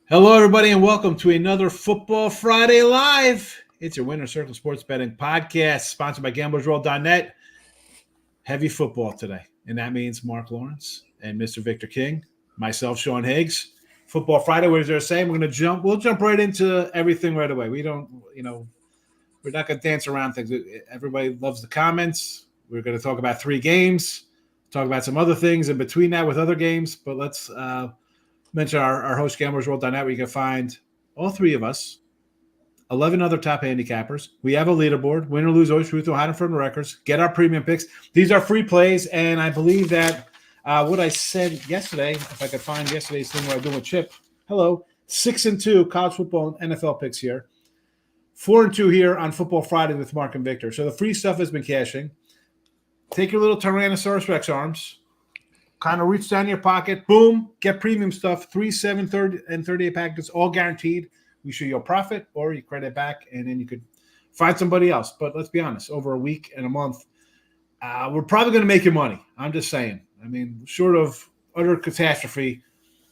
Hello, everybody, and welcome to another Football Friday Live. It's your Winner Circle Sports Betting Podcast, sponsored by gamblersWORLD.net. Heavy football today, and that means Marc Lawrence and Mr. Victor King, myself, Sean Higgs. Football Friday, what is there saying? We'll jump right into everything right away. We're not going to dance around things. Everybody loves the comments. We're going to talk about 3 games, talk about some other things in between that with other games, but let's mention our host, gamblersWORLD.net, where you can find all 3 of us, 11 other top handicappers. We have a leaderboard, win or lose, always truth, no hiding from the records. Get our premium picks. These are free plays, and I believe that what I said yesterday, if I could find yesterday's thing where I do with Chip. Hello, 6-2 college football and NFL picks here. 4-2 here on Football Friday with Marc and Victor. So the free stuff has been cashing. Take your little Tyrannosaurus Rex arms, kind of reach down your pocket, boom, get premium stuff, 3, 7, 30, and 38 packages, all guaranteed. We show you a profit or you credit back, and then you could find somebody else. But let's be honest, over a week and a month, we're probably going to make you money. I'm just saying. I mean, short of utter catastrophe,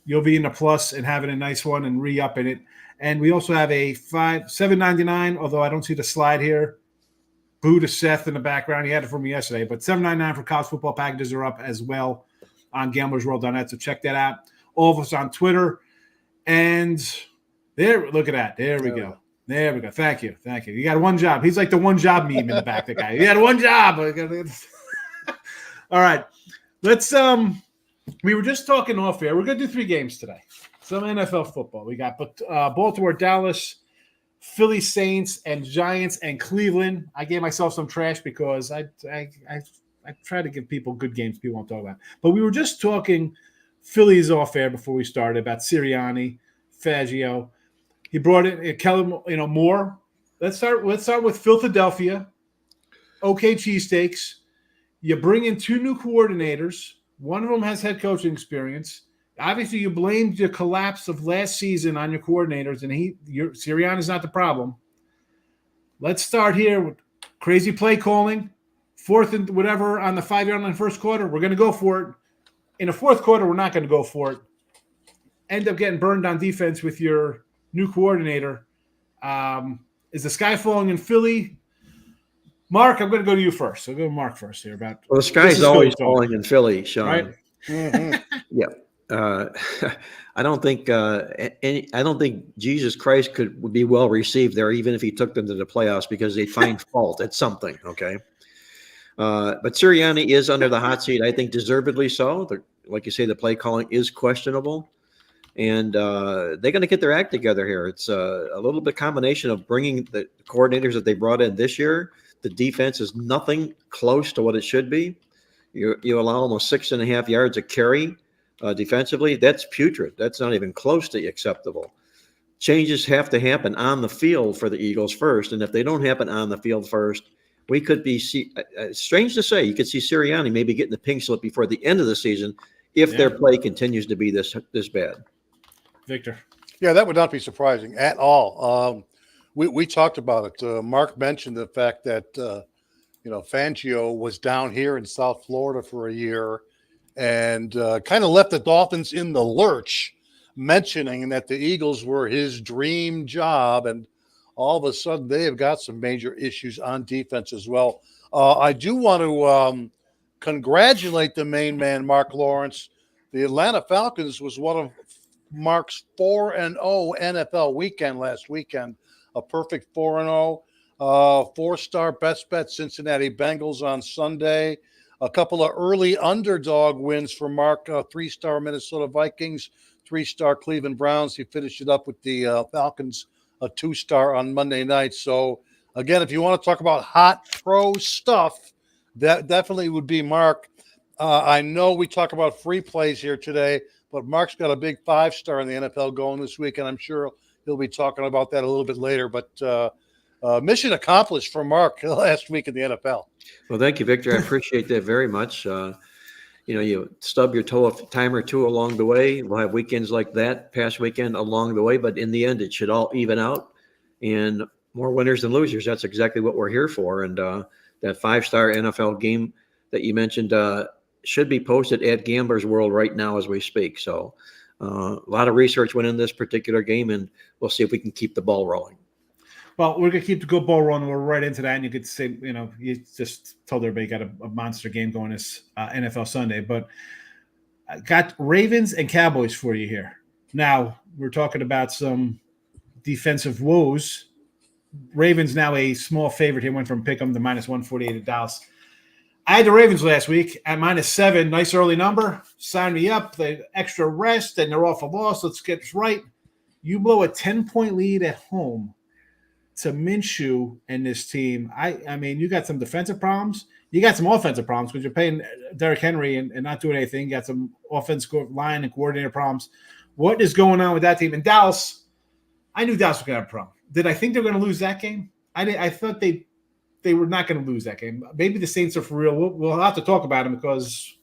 you'll be in the plus and having a nice one and re-upping it. And we also have a $7.99, although I don't see the slide here. Boo to Seth in the background. He had it for me yesterday. But $7.99 for college football packages are up as well on gamblersworld.net, so check that out. All of us on Twitter. And there, look at that. There we go. There we go. Thank you. You got one job. He's like the one job meme in the back, the guy. He had one job. All right. Let's we were just talking off air. We're gonna do 3 games today. Some NFL football. We got Baltimore, Dallas, Philly Saints, and Giants, and Cleveland. I gave myself some trash because I try to give people good games people won't talk about. But we were just talking Phillies off air before we started about Sirianni, Faggio. He brought in Kellen, Moore. Let's start with Philadelphia. Okay, cheesesteaks. You bring in 2 new coordinators. One of them has head coaching experience. Obviously, you blamed the collapse of last season on your coordinators, and Sirianni's not the problem. Let's start here with crazy play calling. 4th and whatever on the 5-yard line first quarter, we're going to go for it. In the 4th quarter, we're not going to go for it. End up getting burned on defense with your new coordinator. Is the sky falling in Philly? Marc, I'm going to go to you first. I'll go to Marc first here. Well, the sky's always falling in Philly, Sean. Right? Mm-hmm. Yeah. I don't think Jesus Christ would be well received there, even if he took them to the playoffs, because they'd find fault at something. Okay. But Sirianni is under the hot seat. I think deservedly so. Like you say, the play calling is questionable, and they're going to get their act together here. It's a little bit combination of bringing the coordinators that they brought in this year. The defense is nothing close to what it should be. You allow almost 6.5 yards a carry defensively. That's putrid. That's not even close to acceptable. Changes have to happen on the field for the Eagles first, and if they don't happen on the field first, we could be strange to say, you could see Sirianni maybe getting the pink slip before the end of the season if their play continues to be this bad. Victor. Yeah, that would not be surprising at all. We talked about it. Marc mentioned the fact that Fangio was down here in South Florida for a year and kind of left the Dolphins in the lurch, mentioning that the Eagles were his dream job, and all of a sudden they have got some major issues on defense as well. I do want to congratulate the main man, Marc Lawrence. The Atlanta Falcons was one of Marc's 4-0 NFL weekend last weekend. A perfect 4-0, 4-star best bet Cincinnati Bengals on Sunday. A couple of early underdog wins for Marc, 3-star Minnesota Vikings, 3-star Cleveland Browns. He finished it up with the Falcons, a 2-star on Monday night. So, again, if you want to talk about hot pro stuff, that definitely would be Marc. I know we talk about free plays here today, but Marc's got a big 5-star in the NFL going this week, and I'm sure he'll be talking about that a little bit later. But mission accomplished for Marc last week in the NFL. Well, thank you, Victor. I appreciate that very much. You stub your toe a time or two along the way. We'll have weekends like that past weekend along the way, but in the end, it should all even out. And more winners than losers. That's exactly what we're here for. And that 5-star NFL game that you mentioned should be posted at Gamblers World right now as we speak. So A lot of research went in this particular game, and we'll see if we can keep the ball rolling. Well, we're going to keep the good ball rolling. We're right into that. And you could say, you just told everybody you got a monster game going this NFL Sunday. But I got Ravens and Cowboys for you here. Now, we're talking about some defensive woes. Ravens now a small favorite here. Went from pick'em to minus 148 at Dallas. I had the Ravens last week at -7. Nice early number. Sign me up. The extra rest, and they're off a loss. Let's get this right. You blow a 10-point lead at home to Minshew and this team. I mean, you got some defensive problems. You got some offensive problems because you're paying Derrick Henry and not doing anything. You got some offensive line and coordinator problems. What is going on with that team? And Dallas, I knew Dallas was going to have a problem. Did I think they were going to lose that game? I thought they were not going to lose that game. Maybe the Saints are for real. We'll have to talk about them because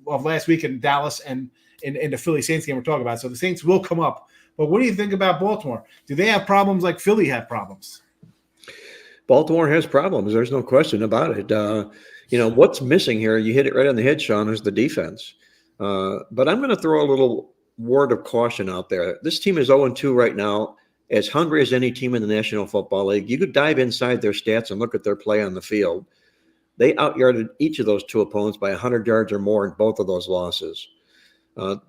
of last week in Dallas and in the Philly Saints game we're talking about. So the Saints will come up. But what do you think about Baltimore? Do they have problems like Philly had problems? Baltimore has problems. There's no question about it. What's missing here, you hit it right on the head, Sean, is the defense. But I'm going to throw a little word of caution out there. This team is 0-2 right now, as hungry as any team in the National Football League. You could dive inside their stats and look at their play on the field. They out-yarded each of those two opponents by 100 yards or more in both of those losses.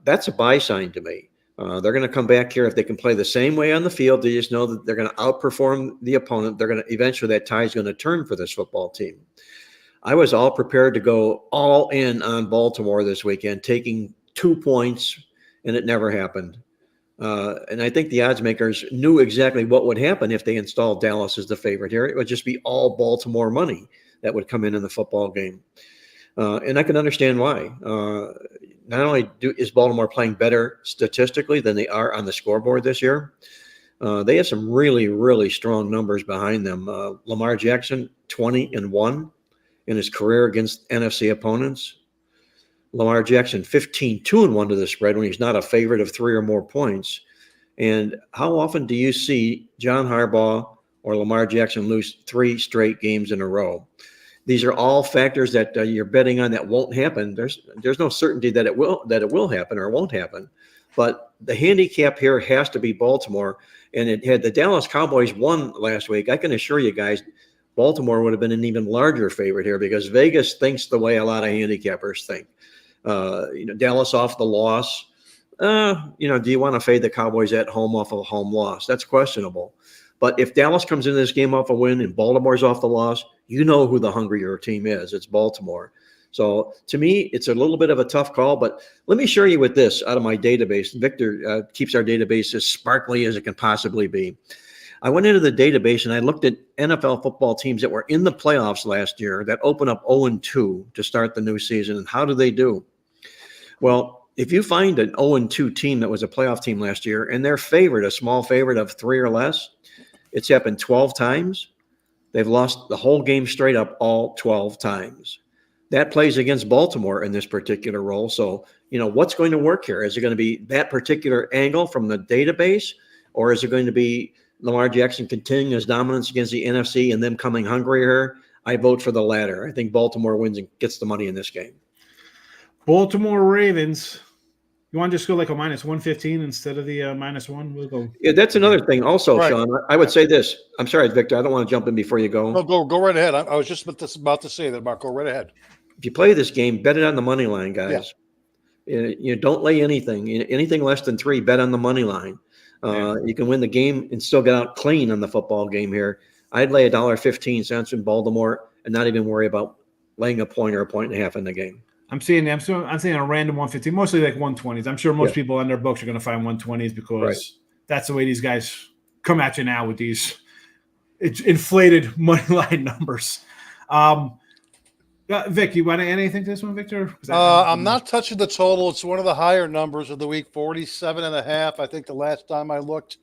That's a buy sign to me. They're going to come back here if they can play the same way on the field. They just know that they're going to outperform the opponent. They're going to eventually, that tie is going to turn for this football team. I was all prepared to go all in on Baltimore this weekend, taking 2 points, and it never happened. And I think the odds makers knew exactly what would happen if they installed Dallas as the favorite here. It would just be all Baltimore money that would come in the football game. And I can understand why. Not only is Baltimore playing better statistically than they are on the scoreboard this year, they have some really, really strong numbers behind them. Lamar Jackson, 20-1 in his career against NFC opponents. Lamar Jackson, 15-2-1 to the spread when he's not a favorite of 3 or more points. And how often do you see John Harbaugh or Lamar Jackson lose 3 straight games in a row? These are all factors that you're betting on that won't happen. There's no certainty that it will happen or won't happen. But the handicap here has to be Baltimore. And it had the Dallas Cowboys won last week. I can assure you guys, Baltimore would have been an even larger favorite here because Vegas thinks the way a lot of handicappers think. Dallas off the loss. Do you want to fade the Cowboys at home off a home loss? That's questionable. But if Dallas comes into this game off a win and Baltimore's off the loss, you know who the hungrier team is. It's Baltimore. So to me, it's a little bit of a tough call. But let me share you with this out of my database. Victor keeps our database as sparkly as it can possibly be. I went into the database and I looked at NFL football teams that were in the playoffs last year that opened up 0-2 to start the new season. And how do they do? Well, if you find an 0-2 team that was a playoff team last year and they're favored, a small favorite of 3 or less, it's happened 12 times. They've lost the whole game straight up all 12 times. That plays against Baltimore in this particular role. So, what's going to work here? Is it going to be that particular angle from the database, or is it going to be Lamar Jackson continuing his dominance against the NFC and them coming hungrier? I vote for the latter. I think Baltimore wins and gets the money in this game. Baltimore Ravens. You want to just go like a -115 instead of the -1? We'll go. Yeah, that's another thing also, Right. Sean. I would say this. I'm sorry, Victor. I don't want to jump in before you go. No, go right ahead. I was just about to say that, Mark. Go right ahead. If you play this game, bet it on the money line, guys. You don't lay anything. Anything less than 3, bet on the money line. You can win the game and still get out clean on the football game here. I'd lay $1.15 in Baltimore and not even worry about laying a point or a point and a half in the game. I'm seeing a random 115, mostly like 120s. I'm sure most people on their books are going to find 120s because that's the way these guys come at you now with these inflated money line numbers. Vic, you want to add anything to this one, Victor? I'm not touching the total. It's one of the higher numbers of the week, 47.5. I think the last time I looked.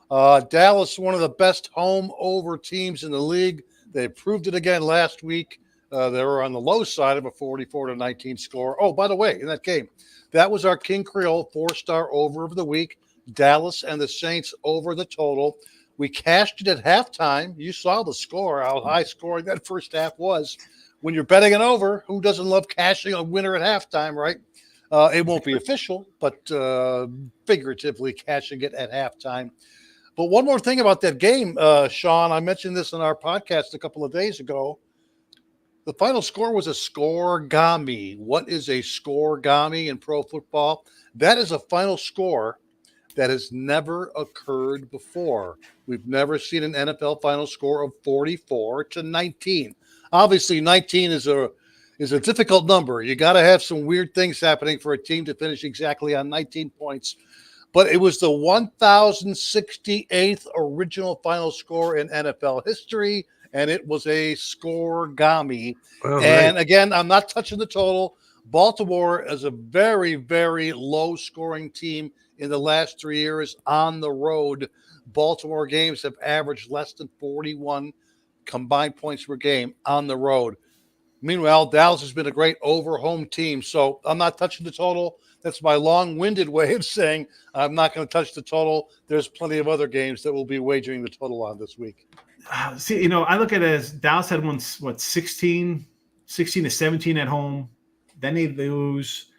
Dallas, one of the best home over teams in the league. They proved it again last week. They were on the low side of a 44-19 score. Oh, by the way, in that game, that was our King Creole 4-star over of the week. Dallas and the Saints over the total. We cashed it at halftime. You saw the score, how high scoring that first half was. When you're betting an over, who doesn't love cashing a winner at halftime, right? It won't be official, but figuratively cashing it at halftime. But one more thing about that game, Sean, I mentioned this in our podcast a couple of days ago. The final score was a scoregami. What is a scoregami in pro football? That is a final score that has never occurred before. We've never seen an NFL final score of 44-19. Obviously, 19 is a difficult number. You got to have some weird things happening for a team to finish exactly on 19 points. But it was the 1,068th original final score in NFL history, and it was a scoregami. Well, and right. again, I'm not touching the total. Baltimore is a very, very low-scoring team in the last 3 years on the road. Baltimore games have averaged less than 41 combined points per game on the road. Meanwhile, Dallas has been a great over-home team. So I'm not touching the total. That's my long-winded way of saying I'm not going to touch the total. There's plenty of other games that we'll be wagering the total on this week. See, I look at it as Dallas had won, 16-17 at home. Then they lose.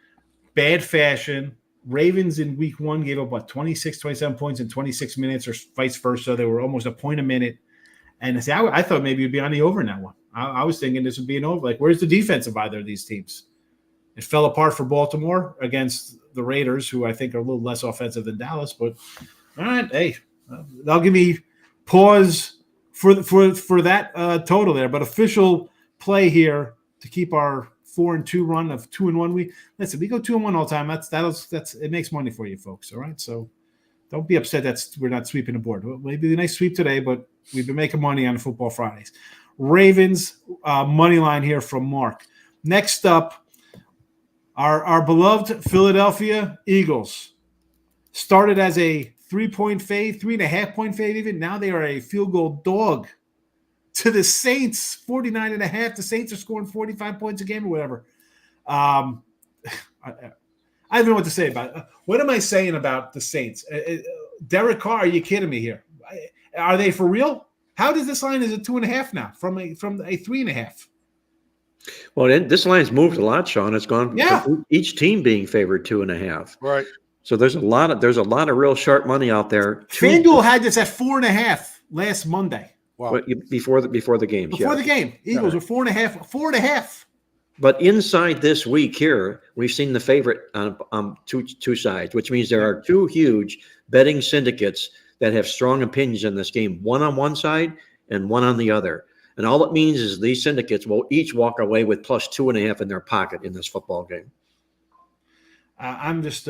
Bad fashion. Ravens in week 1 gave up, 27 points in 26 minutes or vice versa. They were almost a point a minute. And I thought maybe it'd be on the over in that one. I was thinking this would be an over. Like, where's the defense of either of these teams? It fell apart for Baltimore against the Raiders, who I think are a little less offensive than Dallas. But, all right, hey, they'll give me pause for that total there. But official play here to keep our 4-2 run of 2-1 week. Listen, we go 2-1 all the time. That's it makes money for you folks. All right, so don't be upset that we're not sweeping the board. Well, maybe a nice sweep today, but we've been making money on the Football Fridays. Ravens money line here from Mark. Next up, our beloved Philadelphia Eagles started as a 3-point fade, 3.5-point fade even. Now they are a field goal dog to the Saints, 49.5. The Saints are scoring 45 points a game or whatever. I don't know what to say about it. What am I saying about the Saints? Derek Carr, are you kidding me here? Are they for real? How does this line is a 2.5 now from a 3.5? Well, this line's moved a lot, Sean. It's gone from each team being favored 2.5. Right. So there's a lot of real sharp money out there. FanDuel had this at 4.5 last Monday. Wow. Before the games. Before the game, Eagles were 4.5. But inside this week here, we've seen the favorite on two sides, which means there are two huge betting syndicates that have strong opinions in this game, one on one side and one on the other. And all it means is these syndicates will each walk away with plus 2.5 in their pocket in this football game. I'm just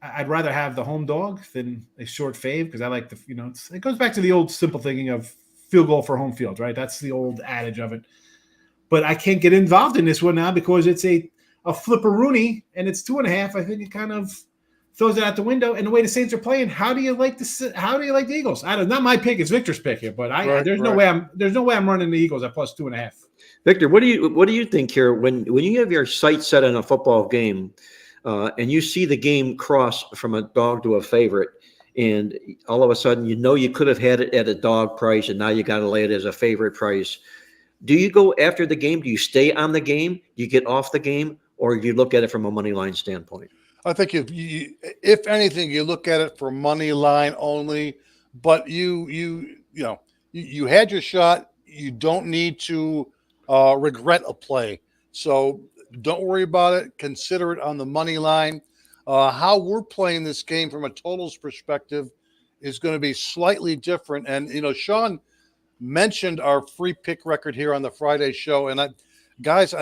I'd rather have the home dog than a short fave because I like it goes back to the old simple thinking of field goal for home field, right? That's the old adage of it. But I can't get involved in this one now because it's a flipperoonie and it's 2.5. I think it kind of throws it out the window. And the way the Saints are playing, how do you like the Eagles? Not my pick, it's Victor's pick here, but there's no way I'm running the Eagles at plus 2.5. Victor, what do you think here when you have your sights set on a football game and you see the game cross from a dog to a favorite, and all of a sudden you could have had it at a dog price and now you got to lay it as a favorite price? Do you go after the game? Do you stay on the game? Do you get off the game, or do you look at it from a money line standpoint? I think if anything, you look at it for money line only. But you had your shot. You don't need to regret a play. So don't worry about it. Consider it on the money line. How we're playing this game from a totals perspective is going to be slightly different. And Sean mentioned our free pick record here on the Friday show. And I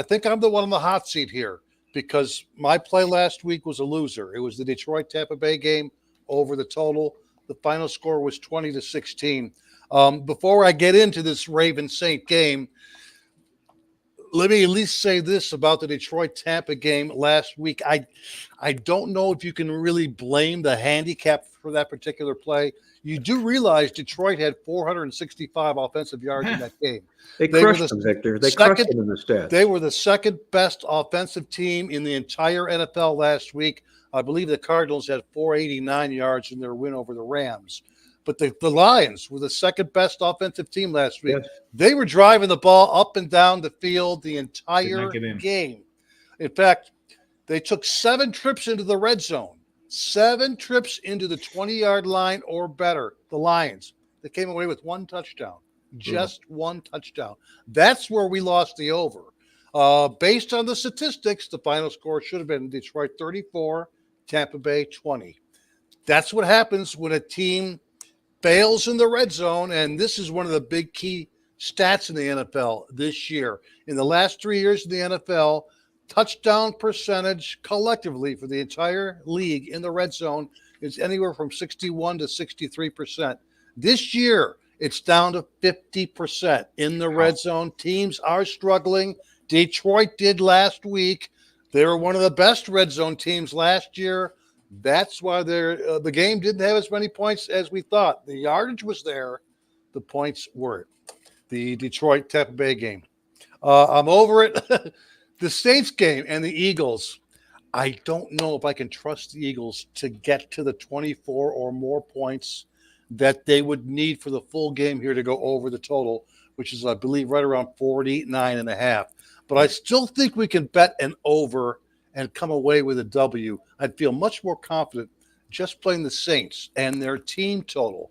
think I'm the one on the hot seat here because my play last week was a loser. It was the Detroit Tampa Bay game over the total. The final score was 20-16. Before I get into this Raven Saint game, let me at least say this about the Detroit Tampa game last week. I don't know if you can really blame the handicap for that particular play. You do realize Detroit had 465 offensive yards in that game. They crushed them, Victor. They crushed them in the stats. They were the second best offensive team in the entire NFL last week. I believe the Cardinals had 489 yards in their win over the Rams. But the Lions were the second best offensive team last week. Yes. They were driving the ball up and down the field the entire game. In fact, They took 7 trips into the red zone, 7 trips into the 20-yard line or better, the Lions. They came away with 1 touchdown, just 1 touchdown. That's where we lost the over. Based on the statistics, the final score should have been Detroit 34, Tampa Bay 20. That's what happens when a team fails in the red zone, and this is one of the big key stats in the NFL this year. In the last 3 years in the NFL, touchdown percentage collectively for the entire league in the red zone is anywhere from 61 to 63%. This year, it's down to 50% in the red zone. Teams are struggling. Detroit did last week. They were one of the best red zone teams last year. That's why the game didn't have as many points as we thought. The yardage was there. The points weren't. The Detroit-Tampa Bay game. I'm over it. The Saints game and the Eagles. I don't know if I can trust the Eagles to get to the 24 or more points that they would need for the full game here to go over the total, which is, I believe, right around 49.5. But I still think we can bet an over and come away with a W. I'd feel much more confident just playing the Saints and their team total.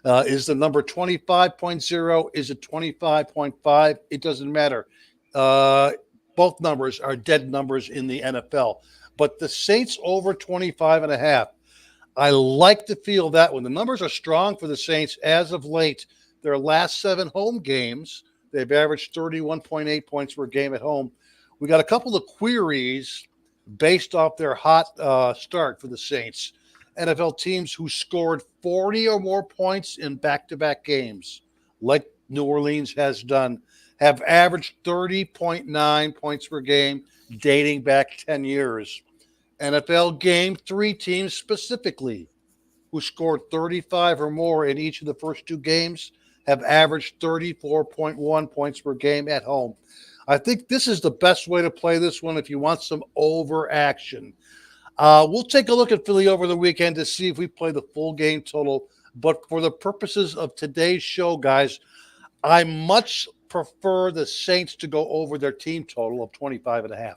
Is the number 25.0? Is it 25.5? It doesn't matter. Both numbers are dead numbers in the NFL. But the Saints over 25.5. I like to feel that one. The numbers are strong for the Saints as of late. Their last 7 home games, they've averaged 31.8 points per game at home. We got a couple of queries based off their hot start for the Saints. NFL teams who scored 40 or more points in back-to-back games, like New Orleans has done, have averaged 30.9 points per game dating back 10 years. NFL Game 3 teams specifically who scored 35 or more in each of the first 2 games have averaged 34.1 points per game at home. I think this is the best way to play this one if you want some over action. We'll take a look at Philly over the weekend to see if we play the full game total. But for the purposes of today's show, guys, I much prefer the Saints to go over their team total of 25.5.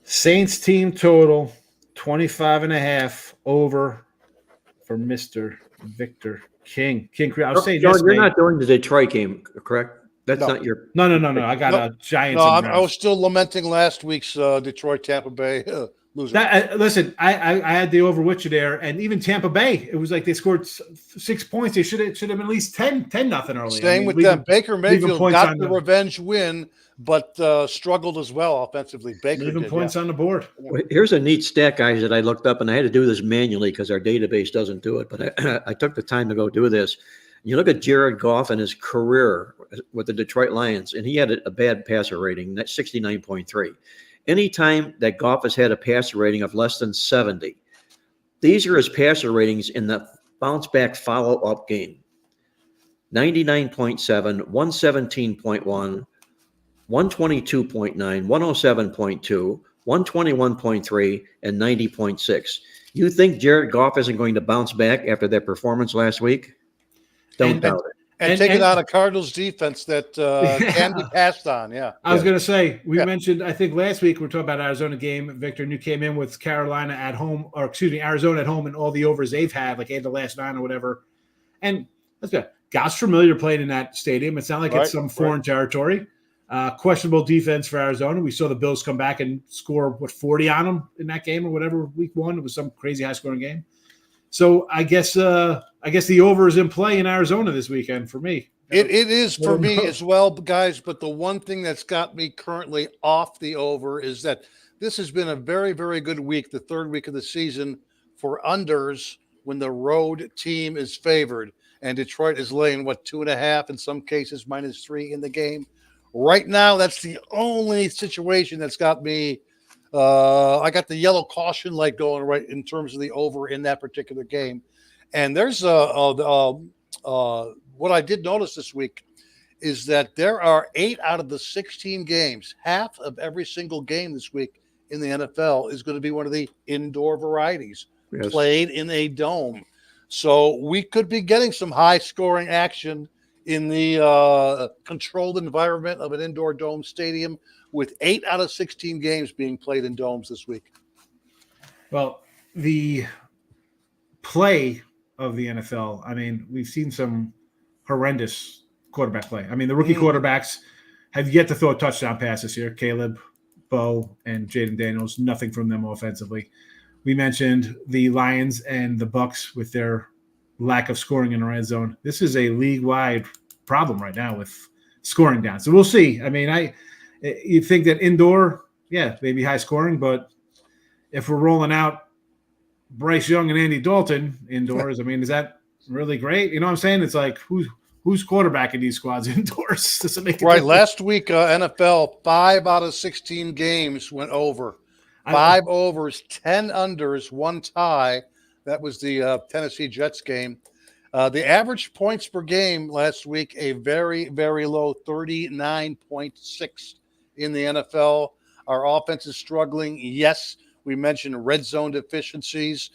Saints team total 25.5 over for Mr. Victor King. I was saying John, you're not doing the Detroit game, correct? That's not your. No. I got a Giants. No, I was still lamenting last week's Detroit Tampa Bay loser. Listen, I had the over with you there, and even Tampa Bay, it was like they scored 6 points. They should have been at least 10-0 early. Same with them. Baker Mayfield got the revenge win, but struggled as well offensively. Baker leaving points on the board. Here's a neat stat, guys, that I looked up, and I had to do this manually because our database doesn't do it. But I took the time to go do this. You look at Jared Goff and his career with the Detroit Lions, and he had a bad passer rating, that's 69.3. Anytime that Goff has had a passer rating of less than 70, these are his passer ratings in the bounce back follow-up game. 99.7, 117.1, 122.9, 107.2, 121.3, and 90.6. You think Jared Goff isn't going to bounce back after that performance last week? Don't doubt it. And taking on a Cardinals defense that can be passed on, yeah. I was going to say, we mentioned, I think last week we were talking about Arizona game. Victor, and you came in with Arizona at home, and all the overs they've had, like 8 of the last 9 or whatever. And that's good. God's familiar playing in that stadium. It's not like it's some foreign territory. Questionable defense for Arizona. We saw the Bills come back and score, 40 on them in that game or whatever, week 1. It was some crazy high-scoring game. So I guess the over is in play in Arizona this weekend for me. It is for me as well, guys. But the one thing that's got me currently off the over is that this has been a very, very good week, the 3rd week of the season, for unders when the road team is favored. And Detroit is laying, 2.5, in some cases -3 in the game. Right now, that's the only situation that's got me. I got the yellow caution light going right in terms of the over in that particular game. And there's what I did notice this week is that there are 8 out of the 16 games, half of every single game this week in the NFL is going to be one of the indoor varieties played in a dome. So we could be getting some high scoring action in the controlled environment of an indoor dome stadium. with 8 out of 16 games being played in domes this week. Well, the play of the NFL, I mean, we've seen some horrendous quarterback play. I mean, the rookie quarterbacks have yet to throw a touchdown pass this year. Caleb, Bo, and Jaden Daniels, nothing from them offensively. We mentioned the Lions and the Bucks with their lack of scoring in the red zone. This is a league-wide problem right now with scoring down. So we'll see. I mean, you think that indoor, yeah, maybe high scoring, but if we're rolling out Bryce Young and Andy Dalton indoors, I mean, is that really great? You know what I'm saying? It's like who's quarterbacking these squads indoors? Does it make a right? difference? Last week, NFL 5 out of 16 games went over. 5 overs, 10 unders, 1 tie. That was the Tennessee Jets game. The average points per game last week, a very, very low 39.6 in the NFL. Our offense is struggling. Yes, we mentioned red zone deficiencies.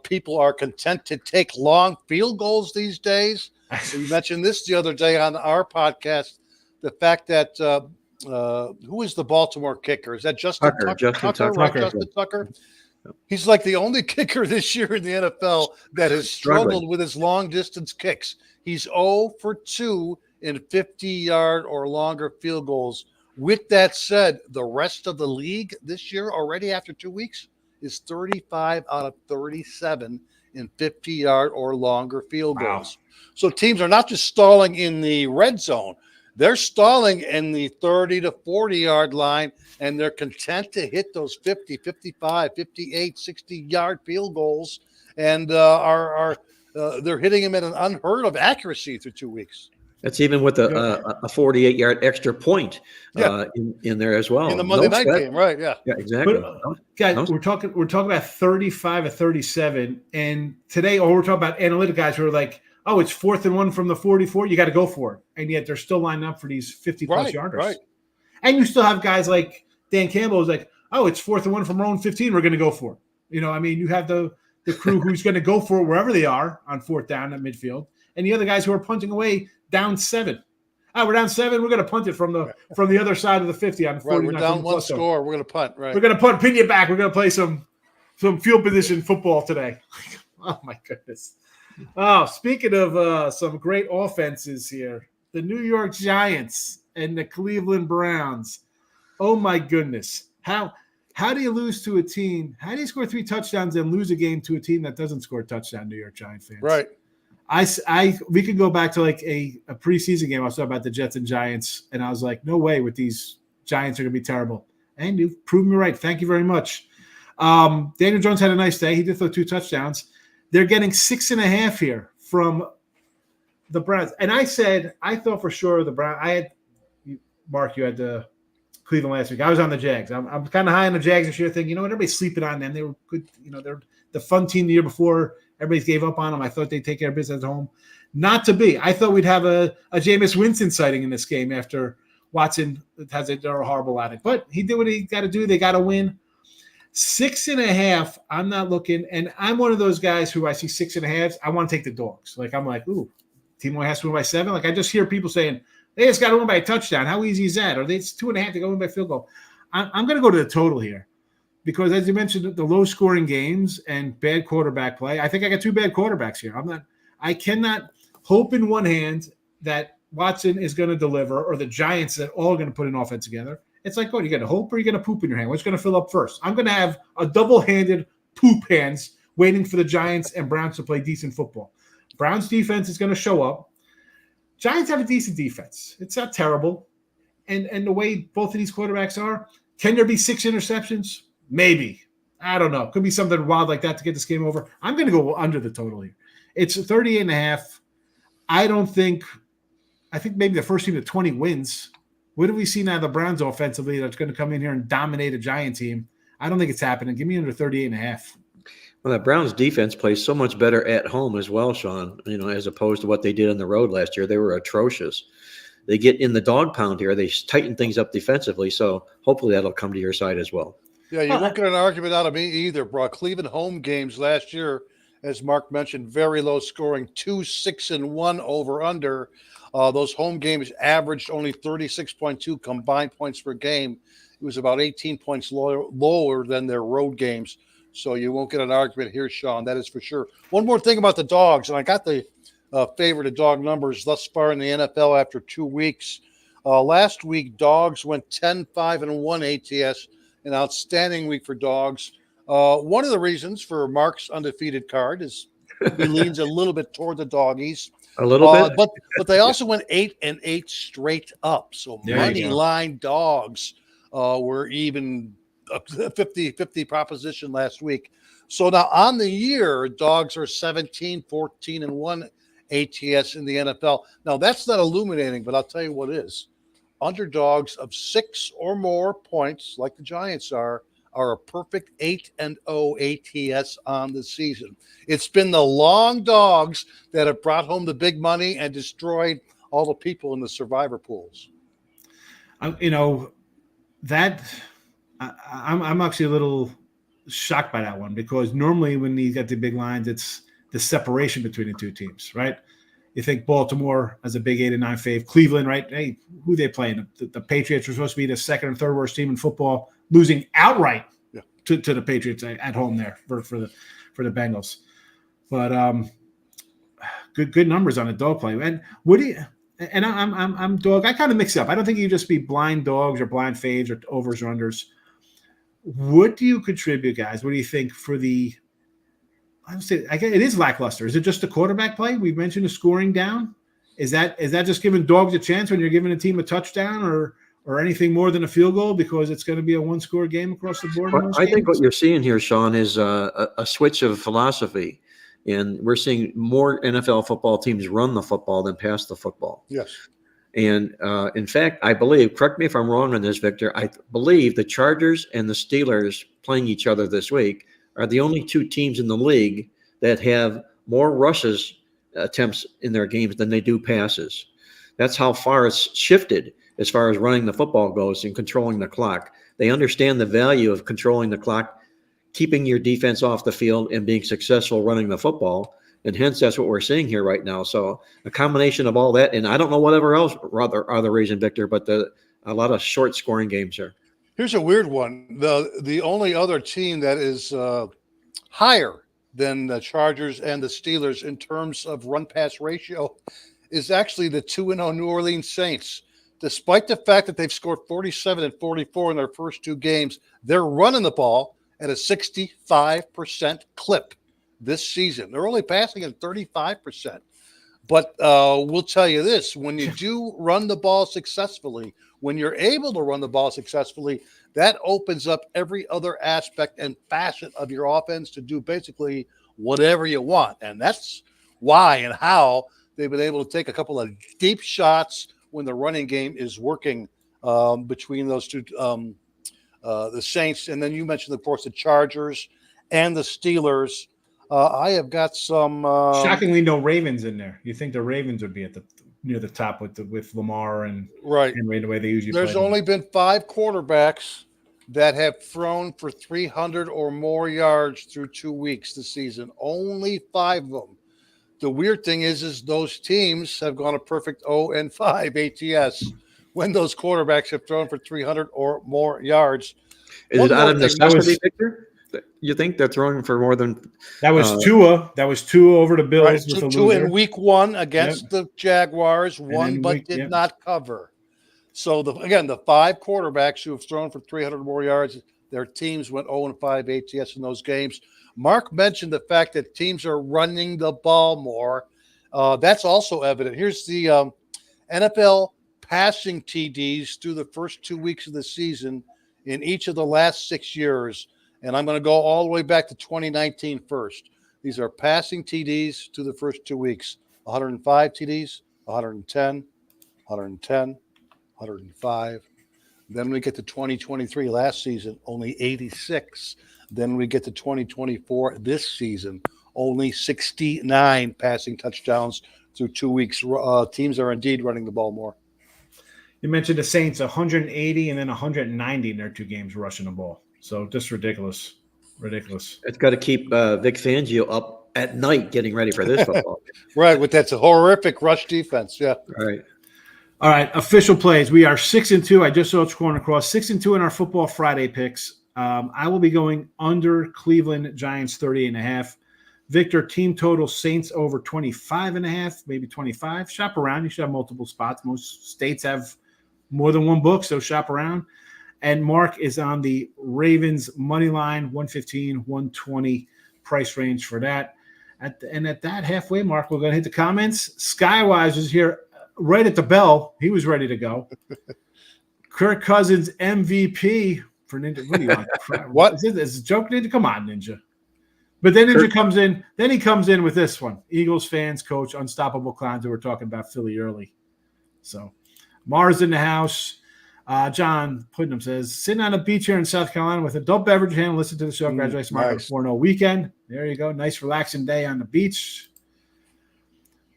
People are content to take long field goals these days. We mentioned this the other day on our podcast, the fact that who is the Baltimore kicker? Is that Justin Tucker? Right, Justin Tucker. He's like the only kicker this year in the NFL that has struggled with his long-distance kicks. He's 0 for 2 in 50-yard or longer field goals. With that said, the rest of the league this year, already after 2 weeks, is 35 out of 37 in 50-yard or longer field goals. So teams are not just stalling in the red zone. They're stalling in the 30 to 40-yard line, and they're content to hit those 50, 55, 58, 60-yard field goals, and they're hitting them at an unheard of accuracy through 2 weeks. That's even with a 48-yard extra point in there as well. In the Monday night game, right? Yeah, exactly. But, guys, we're talking about 35 of 37, and today, we're talking about analytic guys who are like, oh, it's 4th and 1 from the 44. You got to go for it, and yet they're still lining up for these 50-plus yarders. Right. And you still have guys like Dan Campbell who's like, oh, it's 4th and 1 from our own 15. We're going to go for it. You know, I mean, you have the crew who's going to go for it wherever they are on 4th down at midfield, and the other guys who are punting away down 7. We're down 7. We're going to punt it from the other side of the 50 on 49. We're down 1 score. We're going to punt. Right. We're going to punt, pin you back. We're going to play some field position football today. Oh my goodness. Oh, speaking of some great offenses here, the New York Giants and the Cleveland Browns. Oh my goodness. How do you lose to a team? How do you score 3 touchdowns and lose a game to a team that doesn't score a touchdown, New York Giant fans? Right. We could go back to like a preseason game. I was talking about the Jets and Giants, and I was like, no way with these Giants are going to be terrible. And you've proven me right. Thank you very much. Daniel Jones had a nice day. He did throw 2 touchdowns. They're getting 6.5 here from the Browns. And I thought for sure the Browns. Mark, you had the Cleveland last week. I was on the Jags. I'm kind of high on the Jags this year, thinking, everybody's sleeping on them. They were good. They're the fun team the year before. Everybody gave up on them. I thought they'd take care of business at home. Not to be. I thought we'd have a Jameis Winston sighting in this game after Watson they're horrible at it. But he did what he got to do. They got to win. 6.5, I'm not looking, and I'm one of those guys who I see 6.5, I want to take the dogs. Like, I'm like, ooh, team only has to win by 7. Like, I just hear people saying, they just got to win by a touchdown. How easy is that? Or it's 2.5 to go win by field goal. I'm going to go to the total here because, as you mentioned, the low-scoring games and bad quarterback play, I think I got 2 bad quarterbacks here. I cannot hope in one hand that Watson is going to deliver or the Giants are all going to put an offense together. It's like, what, you going to hope or you going to poop in your hand? What's going to fill up first? I'm going to have a double-handed poop hands waiting for the Giants and Browns to play decent football. Browns defense is going to show up. Giants have a decent defense. It's not terrible. And the way both of these quarterbacks are, can there be 6 interceptions? Maybe. I don't know. Could be something wild like that to get this game over. I'm going to go under the total here. It's 38.5. I think maybe the first team to 20 wins. What have we seen out of the Browns offensively that's going to come in here and dominate a Giant team? I don't think it's happening. Give me under 38.5. Well, that Browns defense plays so much better at home as well, Sean, as opposed to what they did on the road last year. They were atrocious. They get in the dog pound here. They tighten things up defensively, so hopefully that'll come to your side as well. Yeah, you won't get an argument out of me either, bro. Cleveland home games last year, as Mark mentioned, very low scoring, 2 6-1 over under. Those home games averaged only 36.2 combined points per game. It was about 18 points lower than their road games. So you won't get an argument here, Sean. That is for sure. One more thing about the dogs, and I got the favorite of dog numbers thus far in the NFL after 2 weeks. Last week, dogs went 10-5-1 ATS, an outstanding week for dogs. One of the reasons for Mark's undefeated card is he leans a little bit toward the doggies. A little bit. But they also went 8-8 straight up. So money line dogs were even a 50-50 proposition last week. So now on the year, dogs are 17-14-1 ATS in the NFL. Now that's not illuminating, but I'll tell you what is. Underdogs of 6 or more points, like the Giants are a perfect 8-0 ATS on the season. It's been the long dogs that have brought home the big money and destroyed all the people in the survivor pools. I'm actually a little shocked by that one, because normally when you get the big lines, it's the separation between the two teams, right? You think Baltimore as a big 8-9 fave, Cleveland, right? Hey, who they playing? The Patriots were supposed to be the second and third worst team in football, losing outright to the Patriots at home there for the Bengals. But good numbers on the dog play. And what do you? And I'm dog. I kind of mix up. I don't think you just be blind dogs or blind faves or overs or unders. What do you contribute, guys? What do you think for the? I guess it is lackluster. Is it just the quarterback play? We've mentioned the scoring down. Is that just giving dogs a chance when you're giving a team a touchdown or anything more than a field goal, because it's going to be a one-score game across the board? Well, I think what you're seeing here, Sean, is a switch of philosophy. And we're seeing more NFL football teams run the football than pass the football. Yes. And in fact, I believe, correct me if I'm wrong on this, Victor, I believe the Chargers and the Steelers playing each other this week are the only two teams in the league that have more rushes attempts in their games than they do passes. That's how far it's shifted as far as running the football goes and controlling the clock. They understand the value of controlling the clock, keeping your defense off the field, and being successful running the football. And hence, that's what we're seeing here right now. So a combination of all that, and I don't know whatever else other reason, Victor, but a lot of short scoring games here. Here's a weird one. The only other team that is higher than the Chargers and the Steelers in terms of run-pass ratio is actually the 2-0 New Orleans Saints. Despite the fact that they've scored 47 and 44 in their first 2 games, they're running the ball at a 65% clip this season. They're only passing at 35%. But we'll tell you this, when you do run the ball successfully, when you're able to run the ball successfully, that opens up every other aspect and facet of your offense to do basically whatever you want. And that's why and how they've been able to take a couple of deep shots when the running game is working between those two, the Saints. And then you mentioned, of course, the Chargers and the Steelers. I have got some shockingly no Ravens in there. You think the Ravens would be at near the top with Lamar and Henry the way they usually There's play only been 5 quarterbacks that have thrown for 300 or more yards through 2 weeks this season. Only 5 of them. The weird thing is those teams have gone a perfect 0-5 ATS when those quarterbacks have thrown for 300 or more yards. Is it out of necessity, Victor? You think they're throwing for more than that was Tua? That was Tua over the Bills. Right, with Tua in week 1 against the Jaguars, won but did not cover. So the 5 quarterbacks who have thrown for 300 more yards, their teams went 0-5 ATS in those games. Mark mentioned the fact that teams are running the ball more. That's also evident. Here's the NFL passing TDs through the first 2 weeks of the season in each of the last 6 years. And I'm going to go all the way back to 2019 first. These are passing TDs to the first 2 weeks. 105 TDs, 110, 110, 105. Then we get to 2023 last season, only 86. Then we get to 2024 this season, only 69 passing touchdowns through 2 weeks. Teams are indeed running the ball more. You mentioned the Saints, 180 and then 190 in their 2 games rushing the ball. So just ridiculous. It's got to keep Vic Fangio up at night getting ready for this football game. Right, with that's a horrific rush defense. Yeah. Right. All right, official plays. We are 6-2. I just saw it's going across 6-2 in our Football Friday picks. I will be going under Cleveland Giants 30.5. Victor, team total Saints over 25.5, maybe 25. Shop around. You should have multiple spots. Most states have more than one book, so shop around. And Mark is on the Ravens money line, 115, 120 price range for that. At that halfway mark, we're going to hit the comments. Skywise is here right at the bell. He was ready to go. Kirk Cousins MVP for Ninja. What do you want? What? Is this a joke, Ninja? Come on, Ninja. But then Ninja comes in. Then he comes in with this one. Eagles fans, coach, unstoppable clowns. We were talking about Philly early. So Mars in the house. John Putnam says, sitting on a beach here in South Carolina with adult beverage in hand, listen to the show. Congratulations, Mark, nice. on a 4-0 weekend. There you go. Nice, relaxing day on the beach.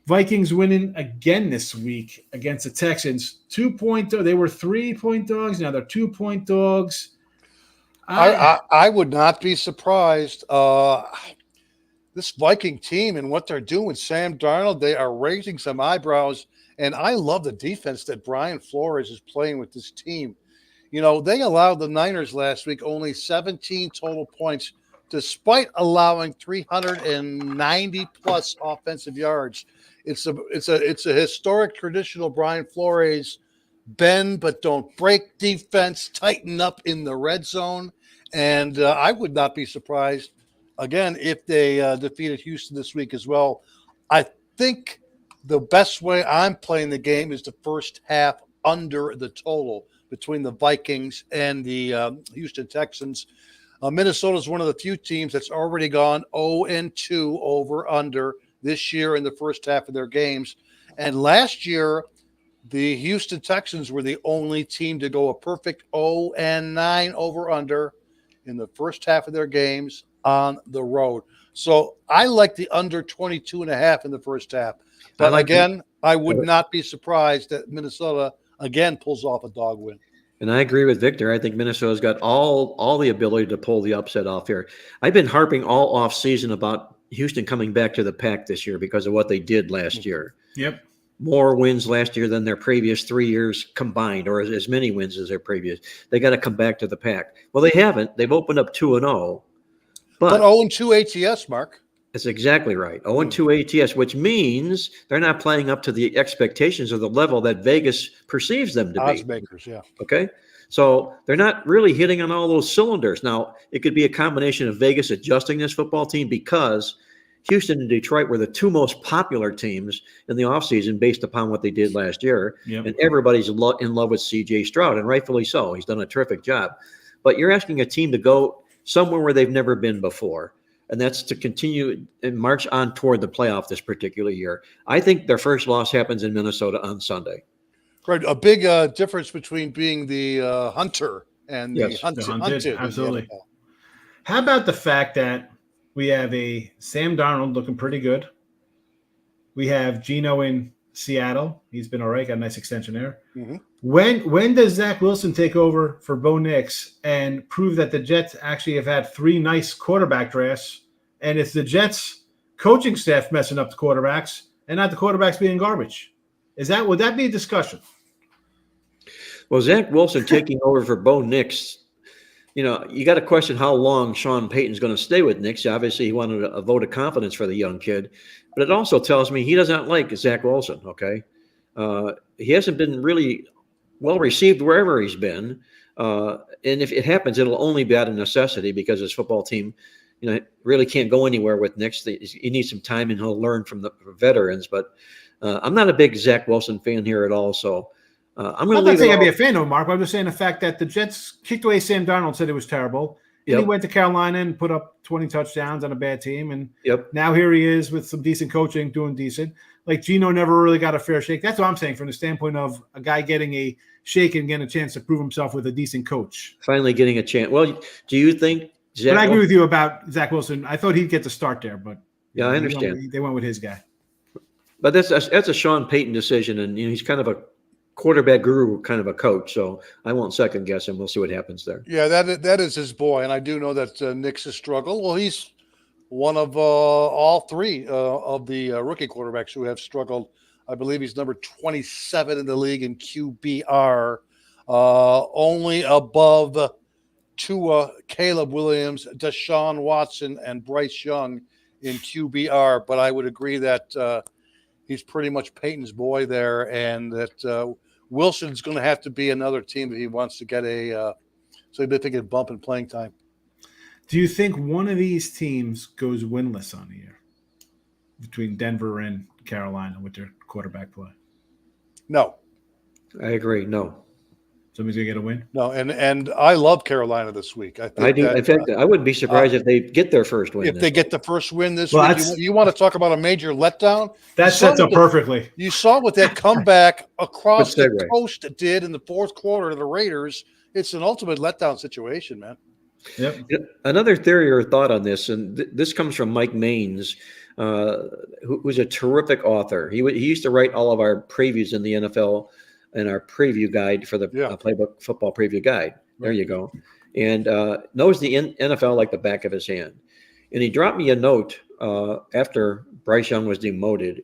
Vikings winning again this week against the Texans. 2-point. They were 3-point dogs. Now they're 2-point dogs. I would not be surprised. This Viking team and what they're doing, Sam Darnold, they are raising some eyebrows. And I love the defense that Brian Flores is playing with this team. You know, they allowed the Niners last week only 17 total points, despite allowing 390 plus offensive yards. It's a historic traditional Brian Flores bend but don't break defense, tighten up in the red zone. And I would not be surprised, again, if they defeated Houston this week as well. I think the best way I'm playing the game is the first half under the total between the Vikings and the Houston Texans. Minnesota is one of the few teams that's already gone 0-2 over under this year in the first half of their games. And last year, the Houston Texans were the only team to go a perfect 0-9 over under in the first half of their games on the road. So I like the under 22.5 in the first half. But again, I would not be surprised that Minnesota again pulls off a dog win. And I agree with Victor. I think Minnesota's got all the ability to pull the upset off here. I've been harping all off season about Houston coming back to the pack this year because of what they did last year. Yep. More wins last year than their previous 3 years combined, or as many wins as their previous. They got to come back to the pack. Well, they haven't. They've opened up 2-0. But 0-2 ATS, Mark. That's exactly right. 0-2 ATS, which means they're not playing up to the expectations or the level that Vegas perceives them to be. Odds makers, yeah. Okay? So they're not really hitting on all those cylinders. Now, it could be a combination of Vegas adjusting this football team because Houston and Detroit were the two most popular teams in the offseason based upon what they did last year. Yep. And everybody's in love with C.J. Stroud, and rightfully so. He's done a terrific job. But you're asking a team to go somewhere where they've never been before, and that's to continue and march on toward the playoff this particular year. I think their first loss happens in Minnesota on Sunday. Right, a big difference between being the hunter and the hunted. Absolutely. How about the fact that we have a Sam Darnold looking pretty good? We have Geno in Seattle. He's been all right. Got a nice extension there. Mm-hmm. When does Zach Wilson take over for Bo Nix and prove that the Jets actually have had 3 nice quarterback drafts, and it's the Jets coaching staff messing up the quarterbacks and not the quarterbacks being garbage? Would that be a discussion? Well, Zach Wilson taking over for Bo Nix, you got to question how long Sean Payton's going to stay with Nix. Obviously, he wanted a vote of confidence for the young kid, but it also tells me he doesn't like Zach Wilson. Okay, he hasn't been really well received wherever he's been, and if it happens, it'll only be out of necessity because his football team, really can't go anywhere with Nix. He needs some time, and he'll learn from the veterans. But I'm not a big Zach Wilson fan here at all, so. I'm not saying I'd be a fan of him, Mark. I'm just saying the fact that the Jets kicked away Sam Darnold, said it was terrible. And he went to Carolina and put up 20 touchdowns on a bad team. And now here he is with some decent coaching, doing decent. Like Geno never really got a fair shake. That's what I'm saying from the standpoint of a guy getting a shake and getting a chance to prove himself with a decent coach. Finally getting a chance. Well, do you think Zach But I agree with you about Zach Wilson. I thought he'd get the start there, but I understand. They went with his guy. But that's a Sean Payton decision, and he's kind of a quarterback guru kind of a coach, so I won't second guess him. We'll see what happens there. Yeah, that is his boy, and I do know that Nix has struggled. Well, he's one of all three of the rookie quarterbacks who have struggled. I believe he's number 27 in the league in QBR, only above Tua, Caleb Williams, Deshaun Watson, and Bryce Young in QBR. But I would agree that he's pretty much Peyton's boy there, and that Wilson's going to have to be another team if he wants to get a significant bump in playing time. Do you think one of these teams goes winless on the year between Denver and Carolina with their quarterback play? No. I agree. No. Somebody's going to get a win? No, and I love Carolina this week. I do. In fact, I wouldn't be surprised if they get their first win. If they get the first win this Well, week, you want to talk about a major letdown? That sets up perfectly. You saw what that comeback across Good the segue. coast did in the fourth quarter to the Raiders. It's an ultimate letdown situation, man. Yep. Another theory or thought on this, and this comes from Mike Maines, who's a terrific author. He used to write all of our previews in the NFL and our preview guide for the Playbook Football Preview Guide. There you go. And knows the NFL like the back of his hand. And he dropped me a note after Bryce Young was demoted.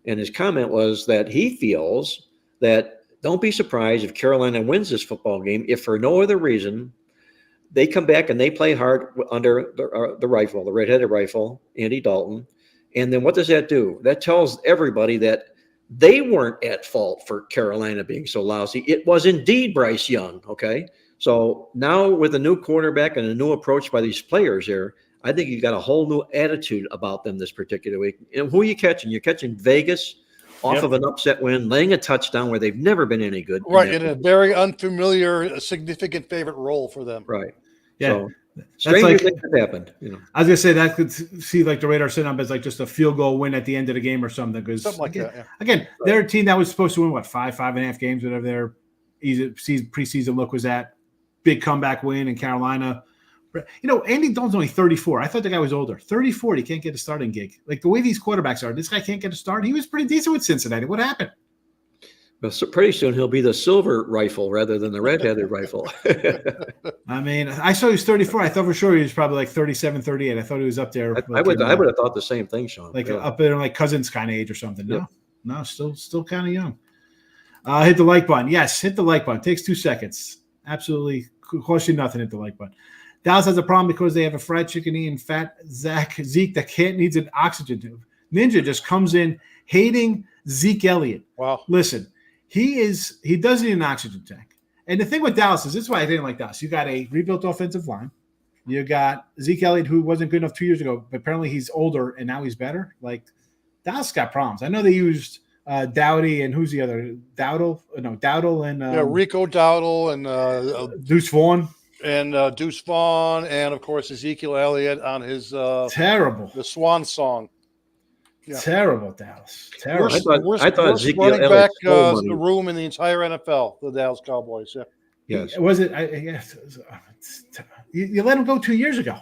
And his comment was that he feels that don't be surprised if Carolina wins this football game, if for no other reason they come back and they play hard under the rifle, the red-headed rifle, Andy Dalton. And then what does that do? That tells everybody that they weren't at fault for Carolina being so lousy. It was indeed Bryce Young, okay? So now with a new quarterback and a new approach by these players here, I think you got a whole new attitude about them this particular week. And who are you catching? You're catching Vegas off of an upset win, laying a touchdown where they've never been any good. Right, in a very unfamiliar, significant favorite role for them. Right. Yeah. So, stranger things have happened. You know. I was gonna say that could see like the Raiders set up as like just a field goal win at the end of the game or something. Because Something like that. Yeah. Again, they're a team that was supposed to win what 5.5 games, whatever their preseason look was at. Big comeback win in Carolina. You know, Andy Dalton's only 34. I thought the guy was older. 34, he can't get a starting gig. Like the way these quarterbacks are, this guy can't get a start. He was pretty decent with Cincinnati. What happened? Well, so pretty soon he'll be the silver rifle rather than the red-headed rifle. I mean, I saw he was 34. I thought for sure he was probably like 37, 38. I thought he was up there. I would have thought the same thing, Sean. Like up there, like Cousins kind of age or something. No, still kind of young. Hit the like button. Yes, hit the like button. Takes 2 seconds. Absolutely, cost you nothing. Hit the like button. Dallas has a problem because they have a fried chicken eating fat Zeke that needs an oxygen tube. Ninja just comes in hating Zeke Elliott. Wow. Listen, he does need an oxygen tank. And the thing with Dallas is this is why I didn't like Dallas. You got a rebuilt offensive line. You got Zeke Elliott, who wasn't good enough 2 years ago, but apparently he's older and now he's better. Like Dallas got problems. I know they used Dowdy and who's the other? Dowdle and Rico Dowdle and Deuce Vaughn. And Deuce Vaughn, and of course Ezekiel Elliott on his terrible the Swan Song. Yeah. Terrible Dallas. Terrible. I thought Ezekiel running back the room in the entire NFL. The Dallas Cowboys. Yeah. Yes. Was it? You let him go 2 years ago.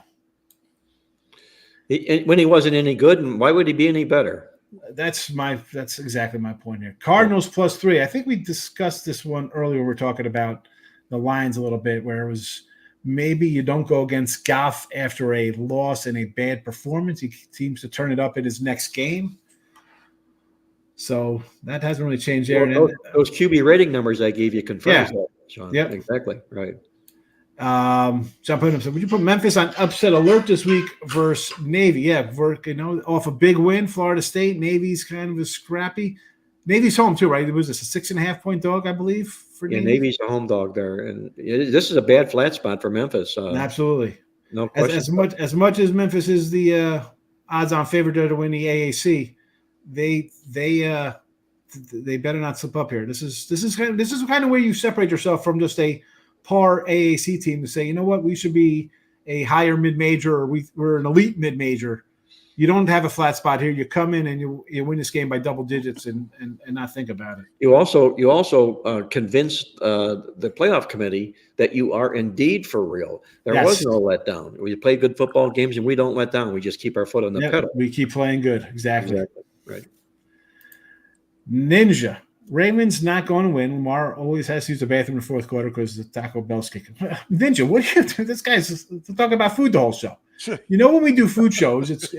When he wasn't any good, and why would he be any better? That's exactly my point here. Cardinals +3. I think we discussed this one earlier. We're talking about the Lions a little bit, where it was maybe you don't go against Goff after a loss and a bad performance. He seems to turn it up in his next game. So that hasn't really changed there. Well, those QB rating numbers I gave you confirms that, Sean. Yep. Exactly. Right. John Putnam said, would you put Memphis on upset alert this week versus Navy? Yeah, off a big win, Florida State. Navy's kind of a scrappy. Navy's home too, right? It was this a 6.5-point dog, I believe, for Navy. Navy's a home dog there, and this is a bad flat spot for Memphis. Absolutely, no question. As much as Memphis is the odds-on favorite to win the AAC, they better not slip up here. This is kind of where you separate yourself from just a par AAC team to say, you know what, we should be a higher mid-major, or we're an elite mid-major. You don't have a flat spot here. You come in and you win this game by double digits and not think about it. You also convinced the playoff committee that you are indeed for real. There was no letdown. We play good football games and we don't let down. We just keep our foot on the pedal. We keep playing good. Exactly. Right. Ninja. Ravens not going to win. Lamar always has to use the bathroom in the fourth quarter because the Taco Bell's kicking. Ninja, what are you doing? This guy's talking about food the whole show. You know, when we do food shows,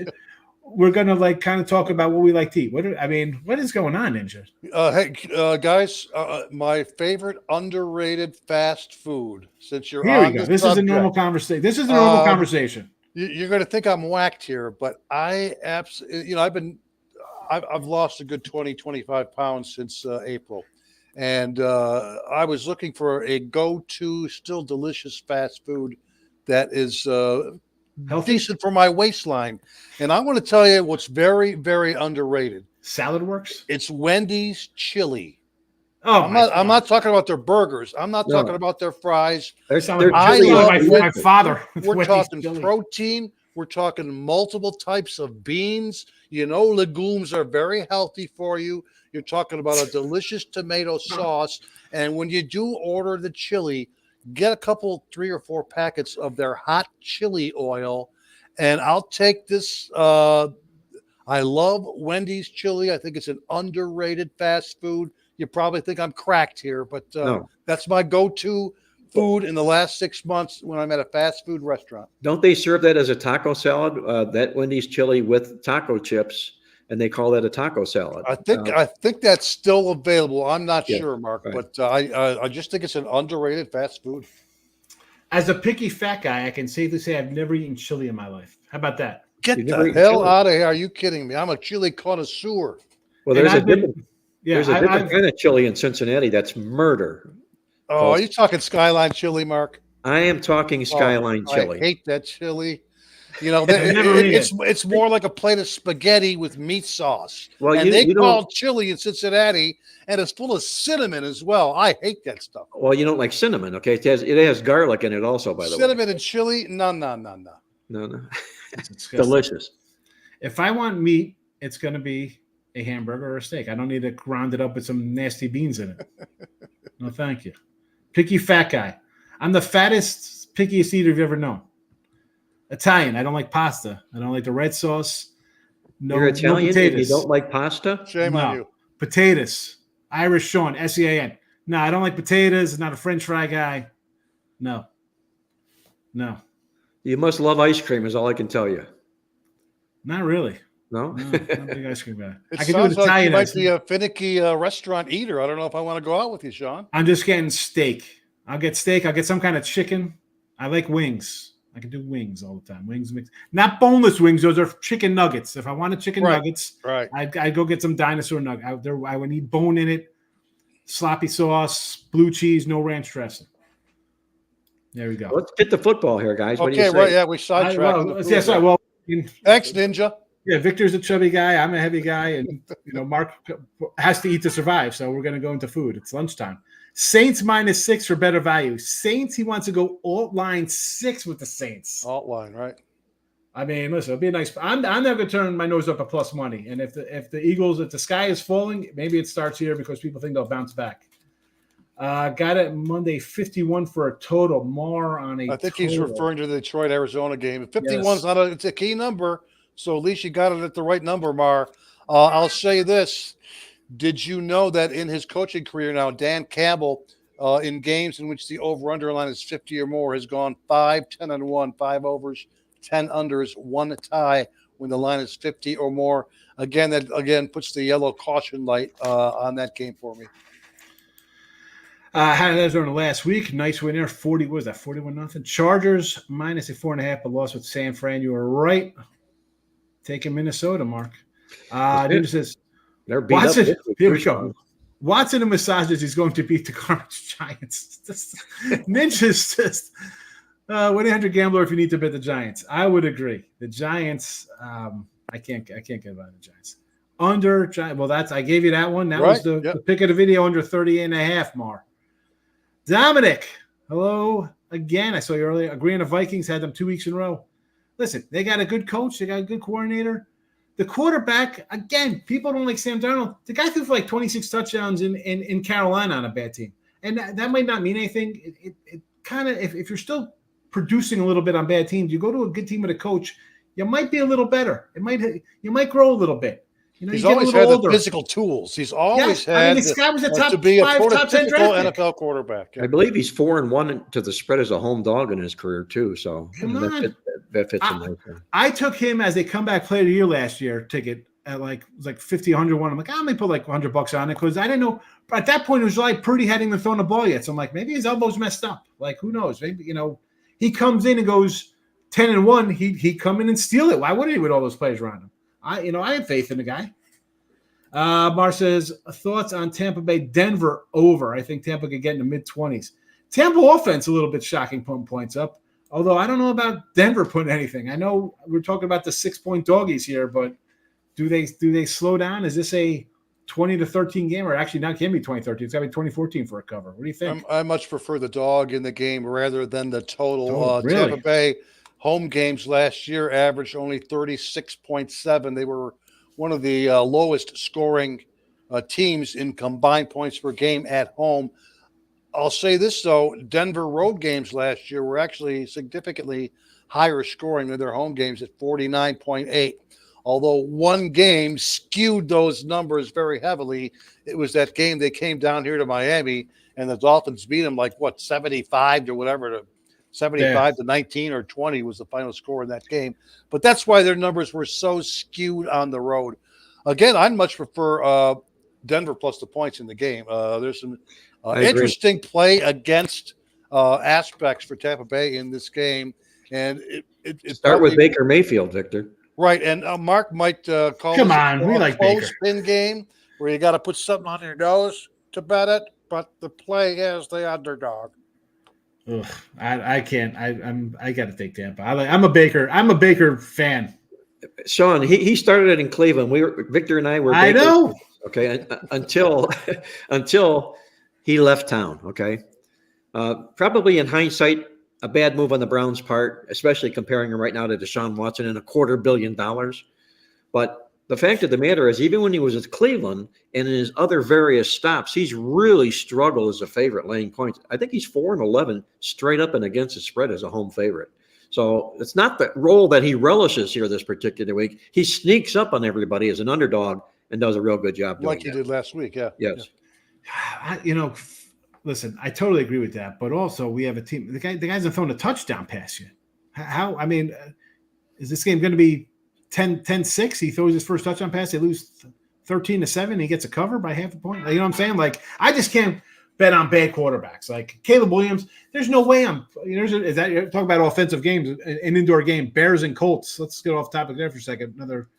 we're gonna like kind of talk about what we like to eat. What is going on, Ninja? Hey, guys, my favorite underrated fast food. Since you're Here we on go. the This subject, is a normal conversation. This is a normal conversation. You're going to think I'm whacked here, but I absolutely, I've lost a good 20, 25 pounds since April. And I was looking for a go-to, still delicious fast food that is decent for my waistline. And I want to tell you what's very, very underrated. Salad works. It's Wendy's chili. Oh, I'm not talking about their burgers. I'm not talking about their fries. I love my father. We're talking protein. We're talking multiple types of beans. Legumes are very healthy for you. You're talking about a delicious tomato sauce. And when you do order the chili, get a couple, 3 or 4 packets of their hot chili oil. And I'll take this. I love Wendy's chili. I think it's an underrated fast food. You probably think I'm cracked here, but No. That's my go-to food in the last 6 months when I'm at a fast food restaurant. Don't they serve that as a taco salad? That Wendy's chili with taco chips, and they call that a taco salad. I think that's still available. I'm not sure, Mark, right. but I just think it's an underrated fast food. As a picky fat guy, I can safely say I've never eaten chili in my life. How about that? Get the hell out of here! Are you kidding me? I'm a chili connoisseur. Well, there's a different kind of chili in Cincinnati that's murder. Oh, are you talking Skyline chili, Mark? I am talking Skyline chili. I hate that chili. It's more like a plate of spaghetti with meat sauce. Well, and they call chili in Cincinnati, and it's full of cinnamon as well. I hate that stuff. Well, you don't like cinnamon, okay? It has garlic in it also, by the way. Cinnamon and chili? No. It's delicious. If I want meat, it's going to be a hamburger or a steak. I don't need to ground it up with some nasty beans in it. No, thank you. Picky fat guy. I'm the fattest, pickiest eater you've ever known. Italian. I don't like pasta. I don't like the red sauce. You're Italian and you don't like pasta? Shame on you. Potatoes. Irish Sean, Sean. No, I don't like potatoes. Not a French fry guy. No. You must love ice cream is all I can tell you. Not really. No? I'm a big ice cream guy. It sounds like you might be a finicky restaurant eater. I don't know if I want to go out with you, Sean. I'm just getting steak. I'll get steak. I'll get some kind of chicken. I like wings. I can do wings all the time. Wings mixed. Not boneless wings. Those are chicken nuggets. If I wanted chicken nuggets, I'd go get some dinosaur nugget. I would need bone in it, sloppy sauce, blue cheese, no ranch dressing. There we go. Let's get the football here, guys. What do you say? Right. Yeah, we sidetracked. Thanks, Ninja. Yeah, Victor's a chubby guy. I'm a heavy guy, and Mark has to eat to survive. So we're going to go into food. It's lunchtime. Saints -6 for better value. Saints. He wants to go alt line 6 with the Saints. Alt line, right? I mean, listen, it'll be a nice. I'm never going to turn my nose up at plus money. And if the Eagles, if the sky is falling, maybe it starts here because people think they'll bounce back. Got it Monday 51 for a total. More on a. I think he's referring to the Detroit Arizona game. 51's not it's a key number. So at least you got it at the right number, Mar. I'll say this. Did you know that in his coaching career now, Dan Campbell, in games in which the over-under line is 50 or more, has gone 5-10-1, 5 overs, 10 unders, 1 tie when the line is 50 or more. Again, that puts the yellow caution light on that game for me. Had Arizona last week. Nice win there. 40. What was that? 41-0. Chargers -4.5, but lost with San Fran. You were right. Taking Minnesota, Mark. Ninja says, Watson, here we go. Watson and massages. He's going to beat the garbage Giants. Ninja's just 1-800-GAMBLER if you need to bet the Giants. I would agree. The Giants, I can't get behind the Giants. Under, well, I gave you that one. That was the pick of the video, under 30.5, Mar. Dominic, hello again. I saw you earlier. Agreeing the Vikings had them 2 weeks in a row. Listen, they got a good coach. They got a good coordinator. The quarterback, again, people don't like Sam Darnold. The guy threw for like 26 touchdowns in Carolina on a bad team. And that might not mean anything. It kind of, if you're still producing a little bit on bad teams, you go to a good team with a coach, you might be a little better. You might grow a little bit. You know, He's you get a always little had older. the physical tools. He's always Yes, I mean, had this guy was a top to be a 5, top 10 prototypical draft pick. NFL quarterback. I believe he's 4-1 to the spread as a home dog in his career too. So Come on. that fits in nicely. I took him as a comeback player of the year last year ticket at it was like 50, 101. I'm like, I'm going to put like $100 on it because I didn't know. But at that point, it was like Purdy hadn't even thrown the ball yet. So I'm like, maybe his elbow's messed up. Like, who knows? Maybe, he comes in and goes 10-1. He'd come in and steal it. Why wouldn't he with all those players around him? I have faith in the guy. Mar says, thoughts on Tampa Bay, Denver over. I think Tampa could get in the mid-20s. Tampa offense a little bit shocking, putting points up. Although I don't know about Denver putting anything. I know we're talking about the 6-point doggies here, but do they slow down? Is this a 20-13 game, or actually not? Can be 2013. It's got to be 2014 for a cover. What do you think? I much prefer the dog in the game rather than the total. Really? Tampa Bay home games last year averaged only 36.7. They were one of the lowest scoring teams in combined points per game at home. I'll say this, though. Denver road games last year were actually significantly higher scoring than their home games at 49.8. Although one game skewed those numbers very heavily. It was that game they came down here to Miami, and the Dolphins beat them 75 to whatever, to 75 to 19 or 20 was the final score in that game. But that's why their numbers were so skewed on the road. Again, I'd much prefer Denver plus the points in the game. There's some interesting play against aspects for Tampa Bay in this game. And it start with Baker Mayfield, Victor. Right, and Mark might call Come on, we like Baker. Spin game where you got to put something on your nose to bet it, but the play is the underdog. Ugh, I can't. I got to take Tampa. I'm a Baker fan. Sean, he started it in Cleveland. Victor and I were. I know. Okay, until he left town. Okay, probably in hindsight, a bad move on the Browns' part, especially comparing him right now to Deshaun Watson and $250 million. But the fact of the matter is, even when he was at Cleveland and in his other various stops, he's really struggled as a favorite laying points. I think he's 4-11 straight up and against the spread as a home favorite. So it's not the role that he relishes here this particular week. He sneaks up on everybody as an underdog and does a real good job doing like he did last week. Yeah. Yes. Listen, I totally agree with that. But also, we have a team. The guy hasn't thrown a touchdown pass yet. How? I mean, is this game going to be 10-6? He throws his first touchdown pass. They lose 13-7. He gets a cover by half a point. You know what I'm saying? I just can't bet on bad quarterbacks. Like Caleb Williams, there's no way I'm. Is that you're talking about offensive games, an indoor game? Bears and Colts. Let's get off topic there for a second. Another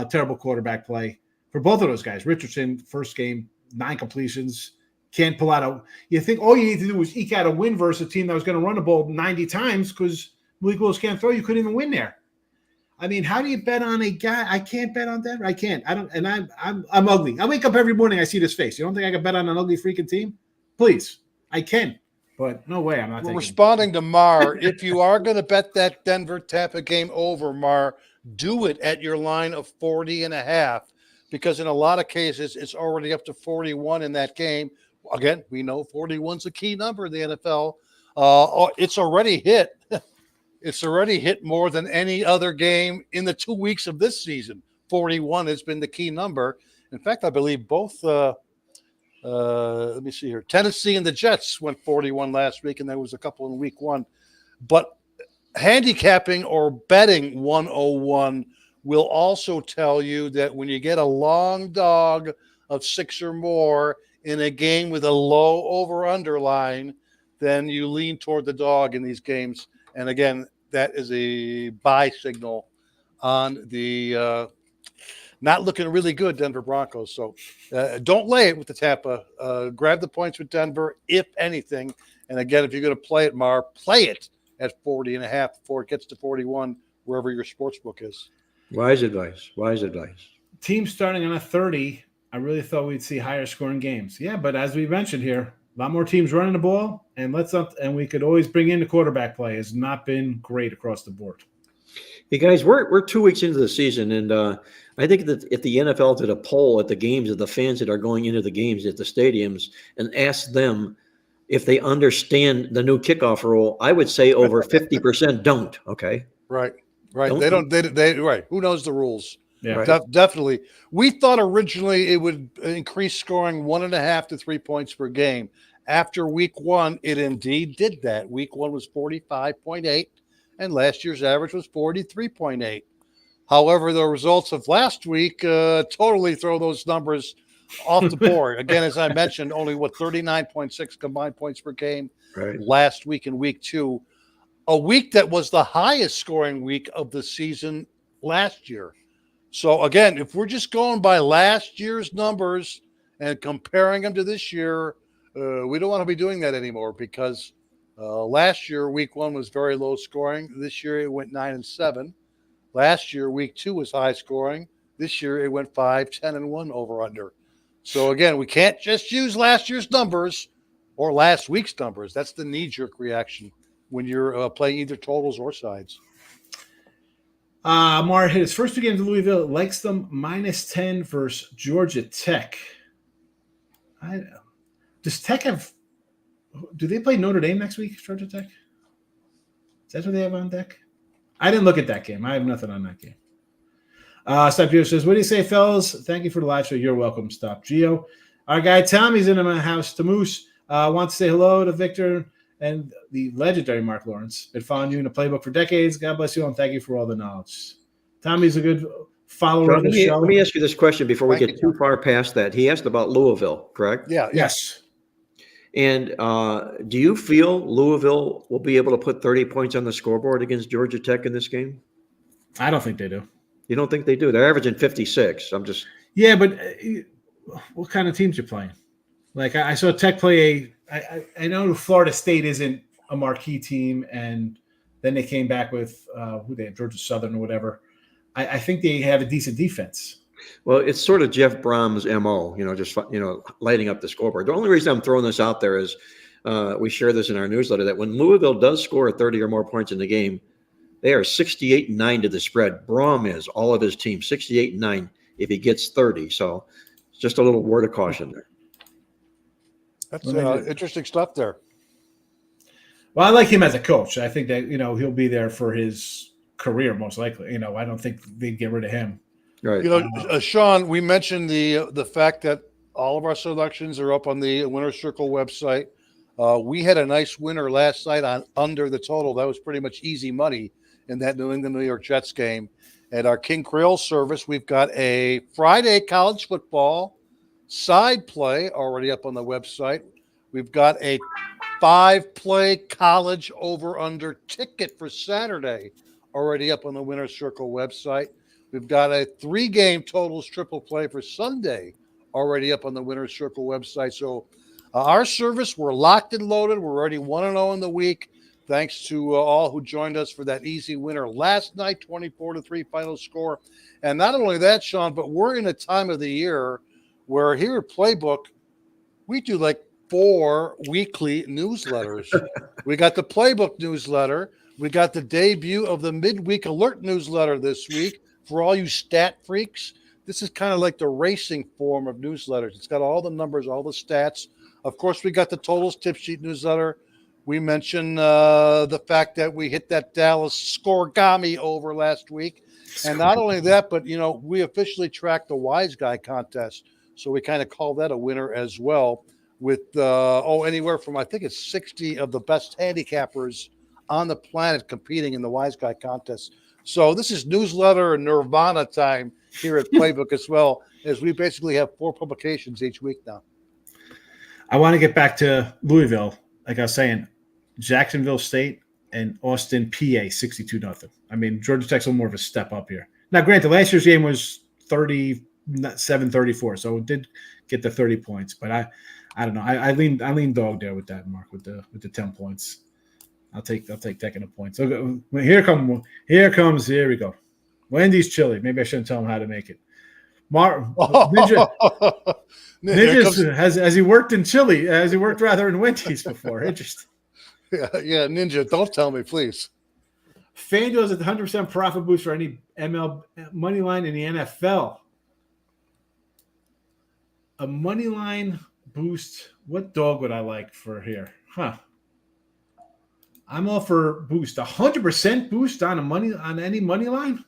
terrible quarterback play for both of those guys. Richardson, first game, 9 completions. Can't pull out you think all you need to do is eke out a win versus a team that was going to run the ball 90 times because Malik Willis can't throw. You couldn't even win there. I mean, how do you bet on a guy? I can't bet on Denver. I can't. I don't. And I'm ugly. I wake up every morning. I see this face. You don't think I can bet on an ugly freaking team? Please, I can. But no way. I'm not. Responding to Mar, if you are going to bet that Denver Tampa game over, Mar, do it at your line of 40.5, because in a lot of cases it's already up to 41 in that game. Again, we know 41's a key number in the NFL. It's already hit. It's already hit more than any other game in the 2 weeks of this season. 41 has been the key number. In fact, I believe both, let me see here, Tennessee and the Jets went 41 last week, and there was a couple in week 1. But handicapping or betting 101 will also tell you that when you get a long dog of 6 or more in a game with a low over-under line, then you lean toward the dog in these games. And again, that is a buy signal on the not looking really good Denver Broncos. So don't lay it with the Tampa. Grab the points with Denver, if anything. And again, if you're going to play it, Mar, play it at 40.5 before it gets to 41, wherever your sports book is. Wise advice. Team starting on a 30. I really thought we'd see higher scoring games. Yeah, but as we mentioned here, a lot more teams running the ball, and we could always bring in the quarterback play. Has not been great across the board. Hey guys, we're 2 weeks into the season, and I think that if the NFL did a poll at the games of the fans that are going into the games at the stadiums and asked them if they understand the new kickoff rule, I would say over 50% don't. Okay. Right. They don't. They right. Who knows the rules? Yeah. Right. Definitely. We thought originally it would increase scoring 1.5 to 3 points per game. After week one, it indeed did that. Week one was 45.8, and last year's average was 43.8. However, the results of last week totally throw those numbers off the board. Again, as I mentioned, only 39.6 combined points per game Right. last week in week two, a week that was the highest scoring week of the season last year. So again, if we're just going by last year's numbers and comparing them to this year, we don't want to be doing that anymore because last year week one was very low scoring. This year it went 9-7. Last year week two was high scoring. This year it went 5-10-1 over under. So again, we can't just use last year's numbers or last week's numbers. That's the knee jerk reaction when you're playing either totals or sides. Mar hit his first two games in Louisville. Likes them -10 versus Georgia Tech. Does Tech have? Do they play Notre Dame next week? Georgia Tech. Is that what they have on deck? I didn't look at that game. I have nothing on that game. Stop Geo says, "What do you say, fellas? Thank you for the live show. You're welcome." Stop Geo. Our guy Tommy's in my house. Tamoose wants to say hello to Victor and the legendary Marc Lawrence. Been following you in the playbook for decades. God bless you all, and thank you for all the knowledge. Tommy's a good follower of the show. Let me ask you this question before we Thank get you. too far past that. He asked about Louisville, correct? Yeah. Yes. And do you feel Louisville will be able to put 30 points on the scoreboard against Georgia Tech in this game? I don't think they do. You don't think they do? They're averaging 56. I'm just. Yeah, but what kind of teams you playing? Like I saw Tech play I know Florida State isn't a marquee team, and then they came back with who they had, Georgia Southern or whatever. I think they have a decent defense. Well, it's sort of Jeff Brom's MO, just lighting up the scoreboard. The only reason I'm throwing this out there is we share this in our newsletter that when Louisville does score 30 or more points in the game, they are 68-9 to the spread. Brom is all of his team 68-9 if he gets 30. So it's just a little word of caution there. That's interesting stuff there. Well, I like him as a coach. I think that he'll be there for his career most likely. I don't think they'd get rid of him. Right. Sean, we mentioned the fact that all of our selections are up on the Winner's Circle website. We had a nice winner last night on under the total. That was pretty much easy money in that New England New York Jets game. At our King Creole service, we've got a Friday college football side play already up on the website. We've got a 5-play college over-under ticket for Saturday already up on the Winner's Circle website. We've got a 3-game totals triple play for Sunday already up on the Winner's Circle website. So our service, we're locked and loaded. We're already 1-0 in the week. Thanks to all who joined us for that easy winner last night, 24-3 final score. And not only that, Sean, but we're in a time of the year where here at Playbook, we do like 4 weekly newsletters. We got the Playbook newsletter. We got the debut of the Midweek Alert newsletter this week. For all you stat freaks, this is kind of like the racing form of newsletters. It's got all the numbers, all the stats. Of course, we got the Totals Tip Sheet newsletter. We mentioned the fact that we hit that Dallas Scorigami over last week. And not only that, but, we officially tracked the Wise Guy contest. So we kind of call that a winner as well with, anywhere from, I think it's 60 of the best handicappers on the planet competing in the Wise Guy contest. So this is newsletter nirvana time here at Playbook as well, as we basically have 4 publications each week now. I want to get back to Louisville. Like I was saying, Jacksonville State and Austin, PA, 62-0. I mean, Georgia Tech's a little more of a step up here. Now, granted, last year's game was 37-34, so it did get the 30 points. But I don't know. I lean dog there with that, Mark, with the 10 points. I'll take Tech in a point. So here we go. Wendy's chili. Maybe I shouldn't tell him how to make it. Ninja has he worked in Chile? Has he worked rather in Wendy's before? Interesting. Yeah, Ninja, don't tell me, please. FanDuel is at 100% profit boost for any ML money line in the NFL. A money line boost. What dog would I like for here? I'm all for boost. 100% boost on any money line.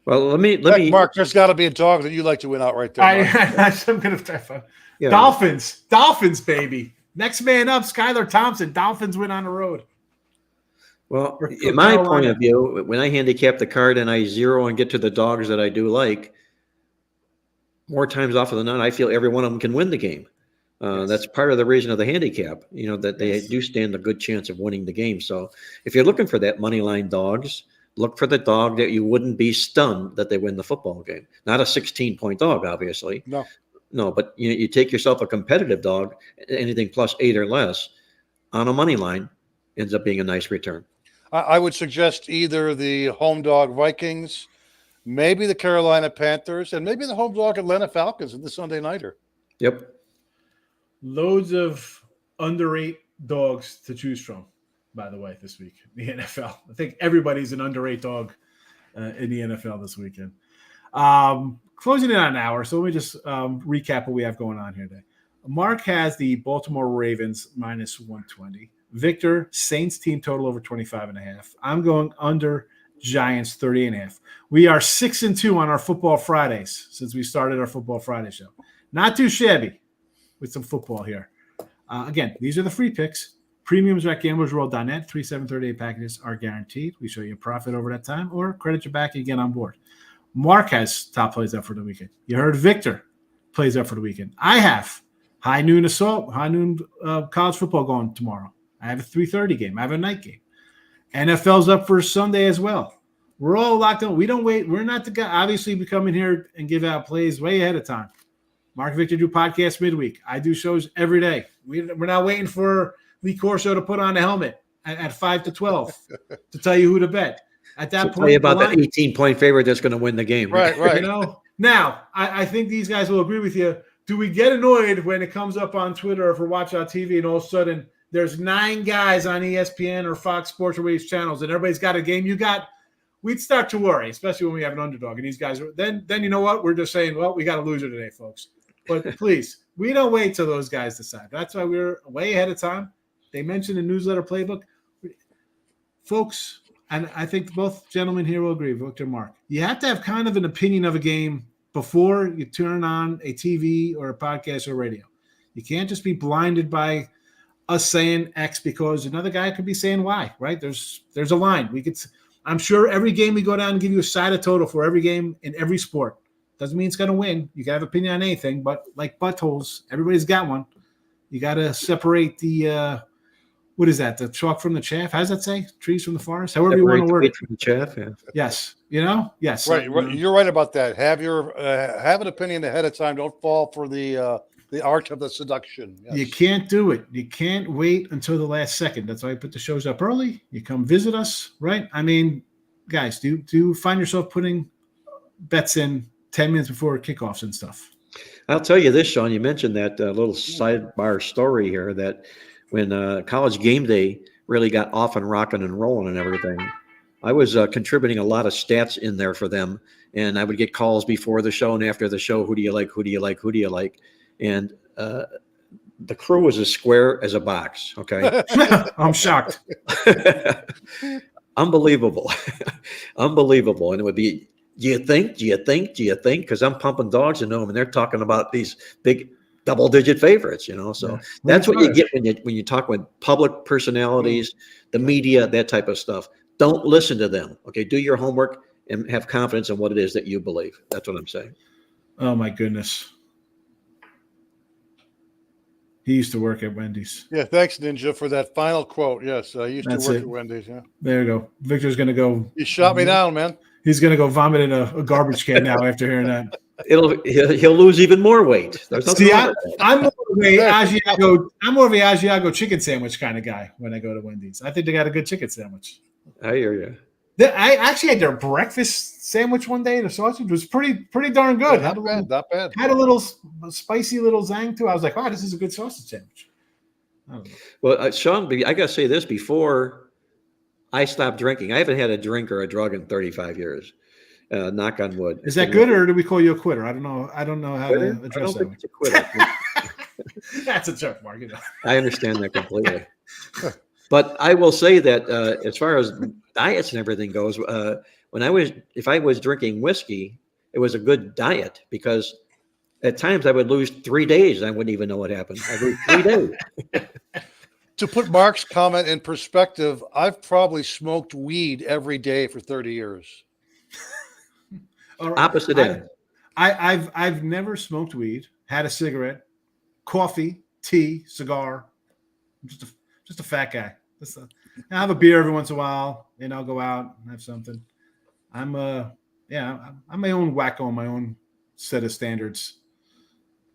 Well, let me. Mark, there's got to be a dog that you like to win out right there. I'm going to Yeah. Dolphins, baby. Next man up, Skylar Thompson. Dolphins win on the road. Well, Or in my point Carolina. of view, when I handicap the card and I zero and get to the dogs that I do like, more times often than not, I feel every one of them can win the game. Yes. That's part of the reason of the handicap, that they Yes. do stand a good chance of winning the game. So if you're looking for that money line dogs, look for the dog that you wouldn't be stunned that they win the football game. Not a 16-point dog, obviously. No, but you take yourself a competitive dog, anything plus 8 or less on a money line ends up being a nice return. I would suggest either the home dog Vikings, maybe the Carolina Panthers, and maybe the home dog Atlanta Falcons in the Sunday nighter. Yep. Loads of under-8 dogs to choose from, by the way, this week in the NFL. I think everybody's an under-8 dog in the NFL this weekend. Closing in on an hour, so let me just recap what we have going on here today. Mark has the Baltimore Ravens minus 120. Victor, Saints team total over 25.5. I'm going under Giants 30.5. We are 6-2 on our Football Fridays since we started our Football Friday show. Not too shabby with some football here. Again, these are the free picks. Premiums are at gamblersworld.net. 3 738 packages are guaranteed. We show you a profit over that time or credit you back and get on board. Mark has top plays up for the weekend. You heard Victor plays up for the weekend. I have high noon college football going tomorrow. I have a 3:30 game. I have a night game. NFL's up for Sunday as well. We're all locked in. We don't wait. We're not the guy. Obviously, we come in here and give out plays way ahead of time. Mark Victor do podcasts midweek. I do shows every day. We're not waiting for Lee Corso to put on a helmet at 5 to 12 to tell you who to bet. At that point, tell you about that 18-point favorite that's going to win the game. Right. Now, I think these guys will agree with you. Do we get annoyed when it comes up on Twitter or if we're watching on TV and all of a sudden there's 9 guys on ESPN or Fox Sports or these channels and everybody's got a game? We'd start to worry, especially when we have an underdog. And these guys, then you know what? We're just saying, well, we got a loser today, folks. But please, we don't wait till those guys decide. That's why we're way ahead of time. They mentioned the newsletter playbook. Folks, and I think both gentlemen here will agree, Victor and Mark, you have to have kind of an opinion of a game before you turn on a TV or a podcast or radio. You can't just be blinded by us saying X because another guy could be saying Y, right? There's a line. I'm sure every game we go down and give you a side of total for every game in every sport. Doesn't mean it's going to win. You can have opinion on anything, but like buttholes, everybody's got one. You got to separate the what is that? The chalk from the chaff? How does that say? Trees from the forest? However you want to word it. From the chaff, yeah. Yes. Yes. Right. You're right about that. Have an opinion ahead of time. Don't fall for the art of the seduction. Yes. You can't do it. You can't wait until the last second. That's why I put the shows up early. You come visit us, right? I mean, guys, do you find yourself putting bets in 10 minutes before kickoffs and stuff? I'll tell you this, Sean. You mentioned that little sidebar story here that when College Game Day really got off and rocking and rolling and everything, I was contributing a lot of stats in there for them. And I would get calls before the show and after the show. Who do you like? Who do you like? Who do you like? And the crew was as square as a box. Okay. I'm shocked. Unbelievable. Unbelievable. And it would be, do you think? Because I'm pumping dogs into them and they're talking about these big double-digit favorites, So Yeah. that's what you get when you talk with public personalities, the media, that type of stuff. Don't listen to them. Okay, do your homework and have confidence in what it is that you believe. That's what I'm saying. Oh my goodness. He used to work at Wendy's. Yeah, thanks, Ninja, for that final quote. Yes, I used to work at Wendy's. Yeah, there you go. Victor's going to go. You shot me down, man. He's going to go vomit in a garbage can now after hearing that. He'll lose even more weight. See, I'm more of a Asiago chicken sandwich kind of guy when I go to Wendy's. I think they got a good chicken sandwich. I hear you. I actually had their breakfast sandwich one day. The sausage was pretty darn good. Yeah, not bad. Had a little spicy little zang too. I was like, wow, this is a good sausage sandwich. Well, Sean, I got to say this before I stopped drinking. I haven't had a drink or a drug in 35 years. Knock on wood. Is that good, or do we call you a quitter? I don't know how quitter? to address that. It's a quitter. That's a joke, Mark. I understand that completely. But I will say that as far as diets and everything goes, if I was drinking whiskey, it was a good diet because at times I would lose 3 days. And I wouldn't even know what happened. I'd lose 3 days. To put Mark's comment in perspective, I've probably smoked weed every day for 30 years. Opposite end. I've never smoked weed, had a cigarette, coffee, tea, cigar. I'm just a fat guy. I have a beer every once in a while, and I'll go out and have something. I'm my own wacko on my own set of standards,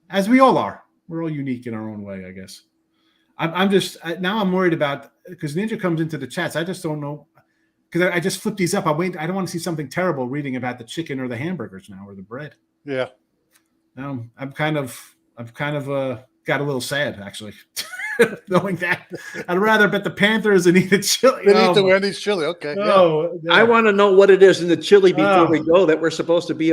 as we all are. We're all unique in our own way, I guess. I'm worried about, because Ninja comes into the chats. I just don't know, because I just flip these up. I don't want to see something terrible reading about the chicken or the hamburgers now or the bread. Yeah. I've kind of got a little sad actually, knowing that. I'd rather bet the Panthers and eat a chili. They eat the Wendy's chili. Okay. No, I want to know what it is in the chili before we go that we're supposed to be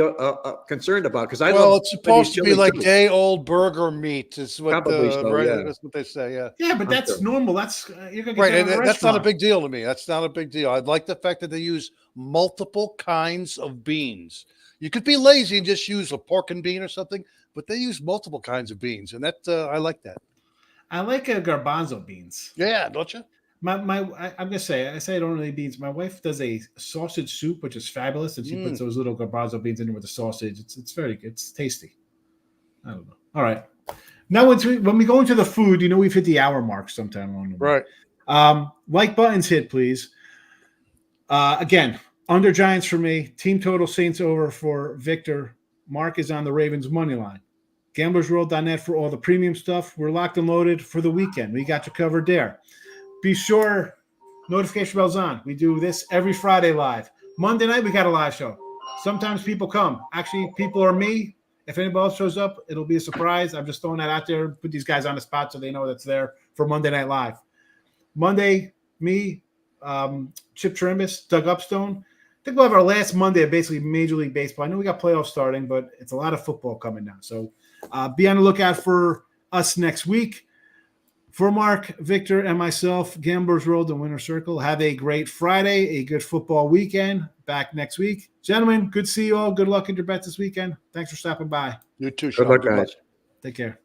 concerned about. Because it's supposed to be like day-old burger meat. Is what that's what they say. Yeah. Yeah, but that's normal. That's you're gonna get right, that and at a that's not a restaurant. big deal to me. That's not a big deal. I like the fact that they use multiple kinds of beans. You could be lazy and just use a pork and bean or something, but they use multiple kinds of beans, and that I like that. I like garbanzo beans. Yeah, don't you? I'm gonna say I don't really eat beans. My wife does a sausage soup, which is fabulous, and she puts those little garbanzo beans in it with the sausage. It's very good. It's tasty. I don't know. All right. Now when we go into the food, we've hit the hour mark sometime along the way. Right. Like buttons hit, please. Again, under Giants for me. Team total Saints over for Victor. Mark is on the Ravens money line. gamblersworld.net for all the premium stuff. We're locked and loaded for the weekend. We got you covered there. Be sure, notification bells on. We do this every Friday live. Monday night, we got a live show. Sometimes people come. Actually, people are me. If anybody else shows up, it'll be a surprise. I'm just throwing that out there. Put these guys on the spot so they know that's there for Monday Night Live. Monday, me, Chip Trimbus, Doug Upstone. I think we'll have our last Monday of basically Major League Baseball. I know we got playoffs starting, but it's a lot of football coming now. So be on the lookout for us next week. For Mark, Victor, and myself, Gamblers World and Winner Circle, have a great Friday, a good football weekend. Back next week. Gentlemen, good to see you all. Good luck in your bets this weekend. Thanks for stopping by. You too, Sean. Good luck, guys. Take care.